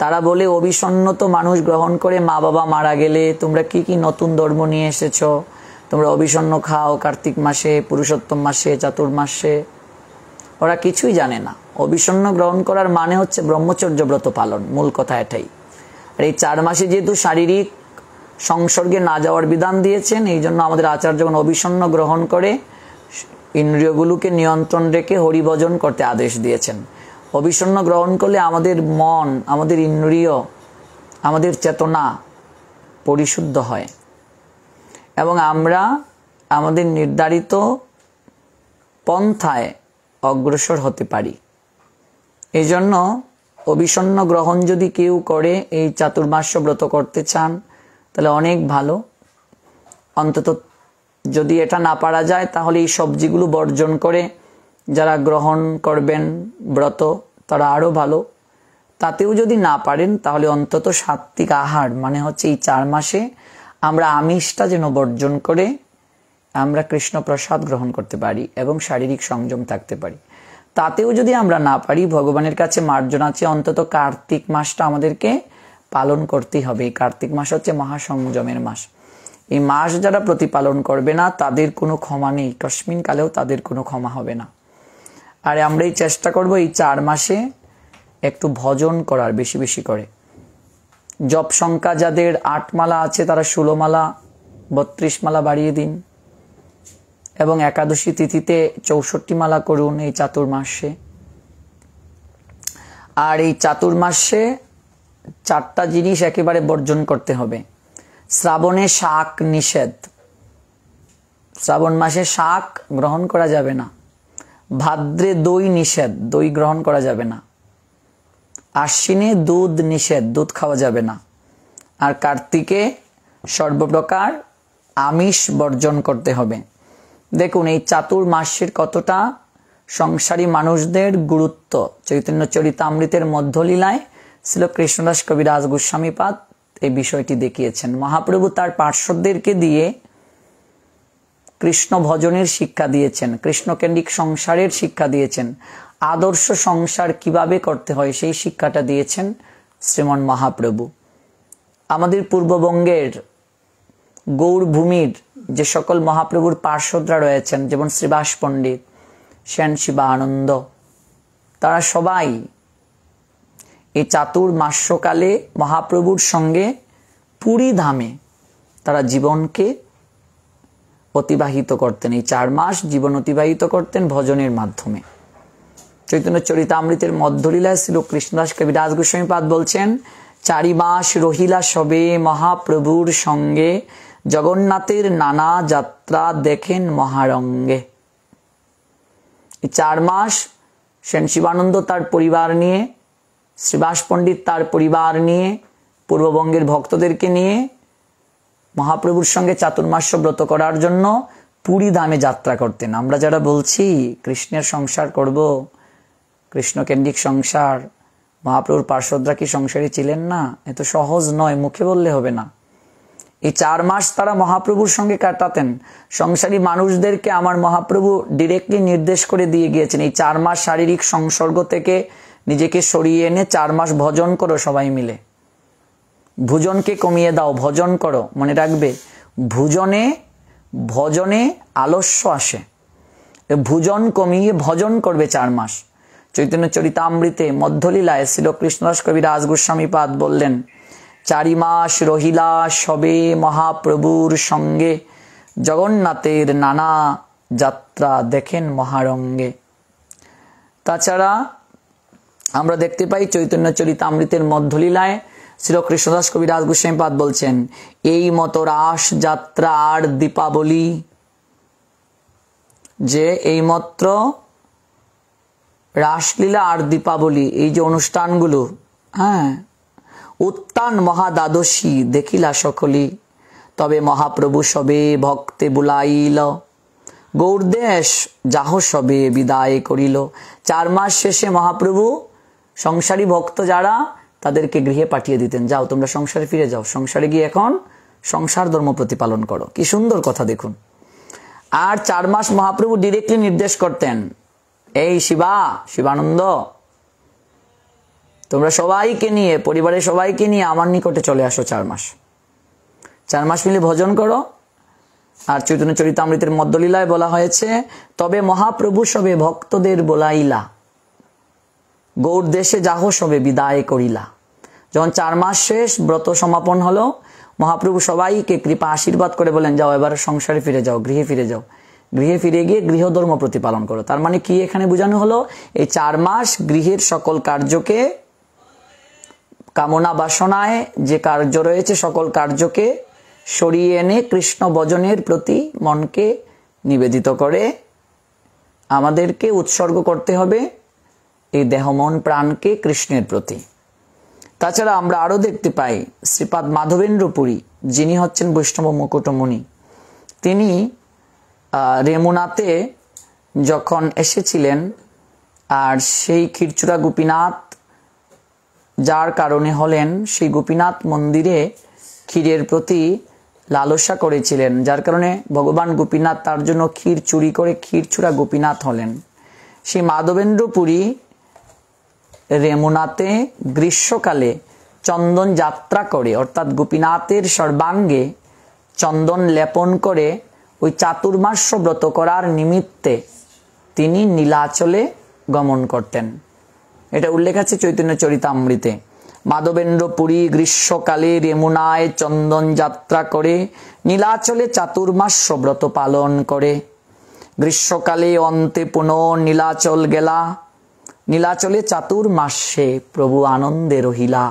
তারা বলে অবিষণ্ণ তো মানুষ গ্রহণ করে মা বাবা মারা গেলে, তোমরা কি কি নতুন ধর্ম নিয়ে এসেছো, তোমরা অবিষণ্ণ খাও কার্তিক মাসে, পুরুষোত্তম মাসে, চাতুর্মাসে। ওরা কিছুই জানে না। অবিষণ্ণ গ্রহণ করার মানে হচ্ছে ব্রহ্মচর্য ব্রত পালন, মূল কথা এটাই। আর এই 4 মাসে যেহেতু শারীরিক সংসর্গে না যাওয়ার বিধান দিয়েছেন, এই জন্য আমাদের আচার্যগণ অবিষণ্ণ গ্রহণ করে ইন্দ্রিয়গুলোকে নিয়ন্ত্রণ রেখে হরিভজন করতে আদেশ দিয়েছেন। অবিষণ্ণ গ্রহণ করলে আমাদের মন, আমাদের ইন্দ্রিয়, আমাদের চেতনা পরিশুদ্ধ হয় এবং আমরা আমাদের নির্ধারিত পন্থায় অগ্রসর হতে পারি। এই জন্য অবিষণ্ণ গ্রহণ যদি কেউ করে, এই চাতুর্মাস্য ব্রত করতে চান তাহলে অনেক ভালো। অন্তত যদি এটা না পারা যায় তাহলে এই সবজিগুলো বর্জন করে যারা গ্রহণ করবেন ব্রত তারা আরো ভালো। তাতেও যদি না পারেন তাহলে অন্তত সাত্বিক আহার, মানে হচ্ছে এই 4 মাসে আমরা আমিষটা যেন বর্জন করে আমরা কৃষ্ণ প্রসাদ গ্রহণ করতে পারি এবং শারীরিক সংযম থাকতে পারি। তাতেও যদি আমরা না পারি, ভগবানের কাছে মার্জনা আছে, অন্তত কার্তিক মাসটা আমাদেরকে পালন করতেই হবে। এই কার্তিক মাস হচ্ছে মহাসংযমের মাস। এই মাস যারা প্রতিপালন করবে না তাদের কোনো ক্ষমা নেই, কস্মিন কালেও তাদের কোনো ক্ষমা হবে না। আর আমরা এই চেষ্টা করব এই 4 মাসে একটু ভজন করার, বেশি বেশি করে। জপ সংখ্যা যাদের 8 মালা আছে তারা 16 মালা, 32 মালা বাড়িয়ে দিন এবং একাদশী তিথিতে 64 মালা করুন এই চাতুর্মাসে। আর এই চাতুর্মাসে 4টা জিনিস একেবারে বর্জন করতে হবে। শ্রাবণে শাক নিষেধ, শ্রাবণ মাসে শাক গ্রহণ করা যাবে না। ভাদ্রে দই নিষেধ, দই গ্রহণ করা যাবে না। আশ্বিনে দুধ নিষেধ, দুধ খাওয়া যাবে না। আর কার্তিকে সর্বপ্রকার আমিষ বর্জন করতে হবে। দেখুন এই চাতুর্মাস্যের কতটা সংসারী মানুষদের গুরুত্ব চৈতন্য চরিতামৃতের মধ্যলীলায় শ্রী কৃষ্ণদাস কবিরাজ গোস্বামীপাদ এই বিষয়টি দেখিয়েছেন। মহাপ্রভু তার পার্শ্বদেরকে দিয়ে কৃষ্ণ ভজনের শিক্ষা দিয়েছেন, কৃষ্ণকেন্দ্রিক সংসারের শিক্ষা দিয়েছেন, আদর্শ সংসার কিভাবে করতে হয় সেই শিক্ষাটা দিয়েছেন শ্রীমন মহাপ্রভু। আমাদের পূর্ববঙ্গের গৌরভূমির যে সকল মহাপ্রভুর পার্শ্বদরা রয়েছেন, যেমন শ্রীবাস পণ্ডিত, সেন শিবানন্দ, তারা সবাই এই চাতুর্মাস্যকালে মহাপ্রভুর সঙ্গে পুরী ধামে তারা জীবনকে অতিবাহিত করতেন। এই 4 মাস জীবন অতিবাহিত করতেন ভজনের মাধ্যমে। চৈতন্য চরিতামৃতের মধ্যলীলায় শ্রী কৃষ্ণদাস কবিরাজ গোস্বামীপাদ বলছেন, 4 মাস রহিলা সবে মহাপ্রভুর সঙ্গে, জগন্নাথের নানা যাত্রা দেখেন মহারঙ্গে। এই 4 মাস সেন শিবানন্দ তার পরিবার নিয়ে, শ্রীবাস পণ্ডিত তার পরিবার নিয়ে, পূর্ববঙ্গের ভক্তদেরকে নিয়ে মহাপ্রভুর সঙ্গে চাতুর্মাস্য ব্রত করার জন্য পুরী ধামে যাত্রা করতেন। আমরা যারা বলছি কৃষ্ণের সংসার করব, কৃষ্ণকেন্দ্রিক সংসার, মহাপ্রভুর পার্শ্বদরা কি সংসারী ছিলেন না? এত সহজ নয়, মুখে বললে হবে না। এই 4 মাস তারা মহাপ্রভুর সঙ্গে কাটাতেন। সংসারী মানুষদেরকে আমার মহাপ্রভু ডিরেক্টলি নির্দেশ করে দিয়ে গিয়েছেন, এই 4 মাস শারীরিক সংসর্গ থেকে নিজেকে সরিয়ে এনে 4 মাস ভজন করো সবাই মিলে। ভোজনকে কমিয়ে দাও, ভজন করো। মনে রাখবে, ভজনে আলস্য আসে। ভোজন কমিয়ে ভজন করবে 4 মাস। চৈতন্য চরিতামৃতে মধ্যলীলায় শ্রী কৃষ্ণদাস কবিরাজ গোস্বামীপাদ বললেন, 4 মাস রহিলা সবে মহাপ্রভুর সঙ্গে, জগন্নাথের নানা যাত্রা দেখেন মহারঙ্গে। তাছাড়া আমরা দেখতে পাই চৈতন্য চরিতামৃতের মধ্যলীলায় শ্রী কৃষ্ণদাস কবিরাজ গোস্বামীপাদ বলছেন, এই মতো রাস যাত্রা আর দীপাবলি, যে এইমাত্র রাসলীলা আর দীপাবলি এই যে অনুষ্ঠানগুলো, উত্তান মহাদ্বাদশী দেখিলা সকলি, তবে মহাপ্রভু সবে ভক্তে বুলাইল, গৌরদেশ যাহ সবে বিদায় করিল। 4 মাস শেষে মহাপ্রভু সংসারী ভক্ত যারা, তাদেরকে গৃহে পাঠিয়ে দিতেন, যাও তোমরা সংসারে ফিরে যাও, সংসারে গিয়ে এখন সংসার ধর্ম প্রতিপালন করো। কি সুন্দর কথা দেখুন। আর 4 মাস মহাপ্রভু ডিরেক্টলি নির্দেশ করতেন, এই শিবানন্দ, তোমরা সবাইকে নিয়ে, পরিবারের সবাইকে নিয়ে আমার নিকটে চলে আসো। 4 মাস মিলে ভজন করো। আর চৈতন্য চরিতামৃতের মধ্যলীলায় বলা হয়েছে, তবে মহাপ্রভু সবে ভক্তদের বলাইলা, গৌর দেশে যাহ সবে বিদায় করিলা। যখন 4 মাস শেষ, ব্রত সমাপন হলো, মহাপ্রভু সবাইকে কৃপা আশীর্বাদ করে বলেন, যাও এবার সংসারে ফিরে যাও, গৃহে ফিরে যাও। গৃহে ফিরে গিয়ে গৃহধর্ম প্রতিপালন করো। তার মানে কি এখানে বোঝানো হলো, এই 4 মাস গৃহের সকল কার্যকে, কামনা বাসনায় যে কার্য রয়েছে সকল কার্যকে সরিয়ে এনে কৃষ্ণ ভজনের প্রতি মনকে নিবেদিত করে আমাদেরকে উৎসর্গ করতে হবে এই দেহ মন প্রাণকে কৃষ্ণের প্রতি। তাছাড়া আমরা আরো দেখতে পাই শ্রীপাদ মাধবেন্দ্র পুরী, যিনি হচ্ছেন বৈষ্ণব মুকুটমণি, তিনি রেমুনাতে যখন এসেছিলেন, আর সেই ক্ষীরচূড়া গোপীনাথ যার কারণে হলেন, সেই গোপীনাথ মন্দিরে ক্ষীরের প্রতি লালসা করেছিলেন, যার কারণে ভগবান গোপীনাথ তার জন্য ক্ষীর চুরি করে ক্ষীরচূড়া গোপীনাথ হলেন। সেই মাধবেন্দ্র পুরী রেমুনাতে গ্রীষ্মকালে চন্দন যাত্রা করে, অর্থাৎ গোপীনাথের সর্বাঙ্গে চন্দন লেপন করে ওই চাতুর্মাস্য ব্রত করার নিমিত্তে তিনি নীলাচলে গমন করতেন। এটা উল্লেখ আছে চৈতন্য চরিতামৃতে। মাধবেন্দ্র পুরী গ্রীষ্মকালে রেমুনায় চন্দন যাত্রা করে, নীলাচলে চাতুর্মাস্য ব্রত পালন করে। গ্রীষ্মকালে অন্তে পুনঃ নীলাচল গেলা, নীলাচলে চাতুর্মাস্যে প্রভু আনন্দে রহিলা।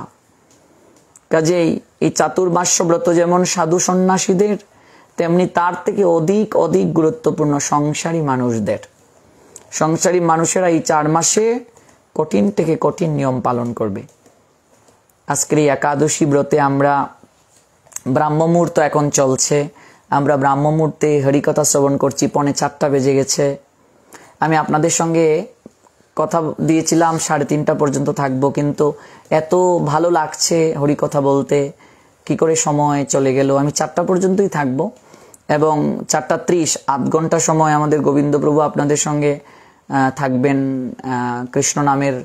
কাজেই এই চাতুর্মাস্য ব্রত যেমন সাধু সন্ন্যাসীদের, তেমনি তার থেকে অধিক অধিক গুরুত্বপূর্ণ সংসারী মানুষদের। সংসারী মানুষেরা এই 4 মাসে কঠিন থেকে কঠিন নিয়ম পালন করবে। আজকের এই একাদশী ব্রতে আমরা ব্রাহ্ম মুহূর্ত এখন চলছে, আমরা ব্রাহ্ম মুহূর্তে হরিকথা শ্রবণ করছি, 3:45 বেজে গেছে। আমি আপনাদের সঙ্গে কথা দিয়েছিলাম 3:30 পর্যন্ত থাকবো, কিন্তু এত ভালো লাগছে হরিকথা বলতে, কি করে সময় চলে গেল। আমি 4টা পর্যন্তই থাকবো এবং 4:30 আধ ঘন্টা সময় আমাদের গোবিন্দপ্রভু আপনাদের সঙ্গে থাকবেন কৃষ্ণ নামের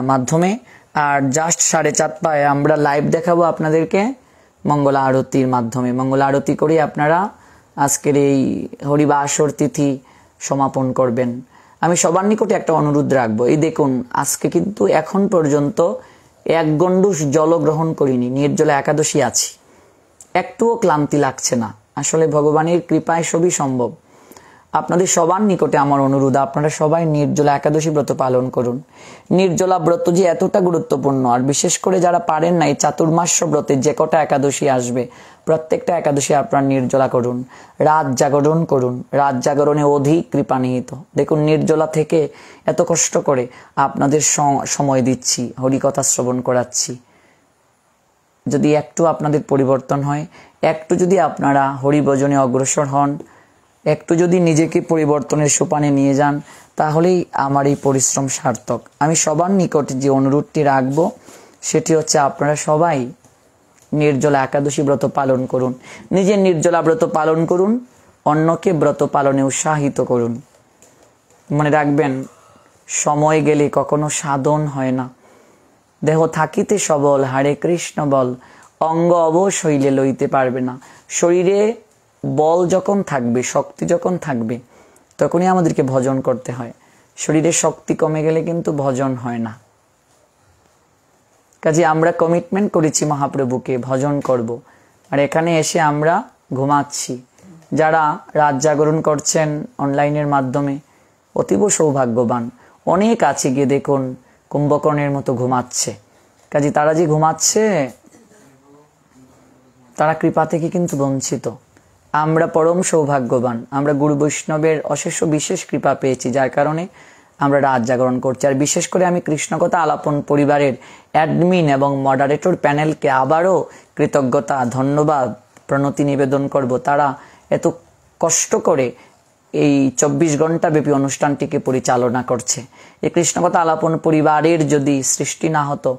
মাধ্যমে। আর জাস্ট 4:30 আমরা লাইভ দেখাবো আপনাদেরকে মঙ্গল আরতির মাধ্যমে। মঙ্গল আরতি করে আপনারা আজকের এই হরিবাসর তিথি সমাপন করবেন। আমি সবার নিকটে একটা অনুরোধ রাখবো, এই দেখুন আজকে কিন্তু এখন পর্যন্ত 1 গণ্ডূষ জল গ্রহণ করিনি, নির্জলা একাদশী আছি, একটুও ক্লান্তি লাগছে না। আসলে ভগবানের কৃপায় সবই সম্ভব। আপনাদের সবার নিকটে আমার অনুরোধ, আপনারা সবাই নির্জলা একাদশী ব্রত পালন করুন। নির্জলা ব্রত যে এতটা গুরুত্বপূর্ণ, আর বিশেষ করে যারা পারেন না এই চাতুর্মাস্য ব্রতে যে কটা একাদশী আসবে প্রত্যেকটা একাদশী আপনারা নির্জলা করুন, রাত জাগরণ করুন। রাত জাগরণে অধিক কৃপা নিহিত। দেখুন নির্জলা থেকে এত কষ্ট করে আপনাদের সময় দিচ্ছি, হরিকথা শ্রবণ করাচ্ছি। যদি একটু আপনাদের পরিবর্তন হয়, একটু যদি আপনারা হরিভজনে অগ্রসর হন, একটু যদি নিজেকে পরিবর্তনের সোপানে নিয়ে যান, তাহলেই আমার এই পরিশ্রম সার্থক। আমি সবার নিকটে যে অনুরোধটি রাখবো সেটি হচ্ছে আপনারা সবাই নির্জলা একাদশী ব্রত পালন করুন। নিজে নির্জলা ব্রত পালন করুন, অন্যকে ব্রত পালনে উৎসাহিত করুন। মনে রাখবেন, সময় গেলে কখনো সাধন হয় না। দেহ থাকিতে সবল, হারে কৃষ্ণ বল, অঙ্গ অবশ হইলে লইতে পারবে না। শরীরে বল যখন থাকবে, শক্তি যখন থাকবে, তখনই আমাদেরকে ভজন করতে হয়। শরীরে শক্তি কমে গেলে কিন্তু ভজন হয় না। কাজে আমরা কমিটমেন্ট করেছি মহাপ্রভুকে ভজন করব, আর এখানে এসে আমরা ঘুমাচ্ছি। যারা রাত জাগরণ করছেন অনলাইনের মাধ্যমে অতীব সৌভাগ্যবান। অনেক আছে গিয়ে দেখুন কুম্ভকর্ণের মতো ঘুমাচ্ছে। কাজে তারা যে ঘুমাচ্ছে তারা কৃপা থেকে কিন্তু বঞ্চিত। আমরা পরম সৌভাগ্যবান, আমরা গুরু বৈষ্ণবের অশেষ বিশেষ কৃপা পেয়েছি, যার কারণে আমরা রাত জাগরণ করছি। আর বিশেষ করে আমি কৃষ্ণকথা আলাপন পরিবারের অ্যাডমিন এবং মডারেটর প্যানেলকে আবারও কৃতজ্ঞতা, ধন্যবাদ, প্রণতি নিবেদন করব। তারা এত কষ্ট করে এই 24 ঘন্টা ব্যাপী অনুষ্ঠানটিকে পরিচালনা করছে। এই কৃষ্ণকথা আলাপন পরিবারের যদি সৃষ্টি না হতো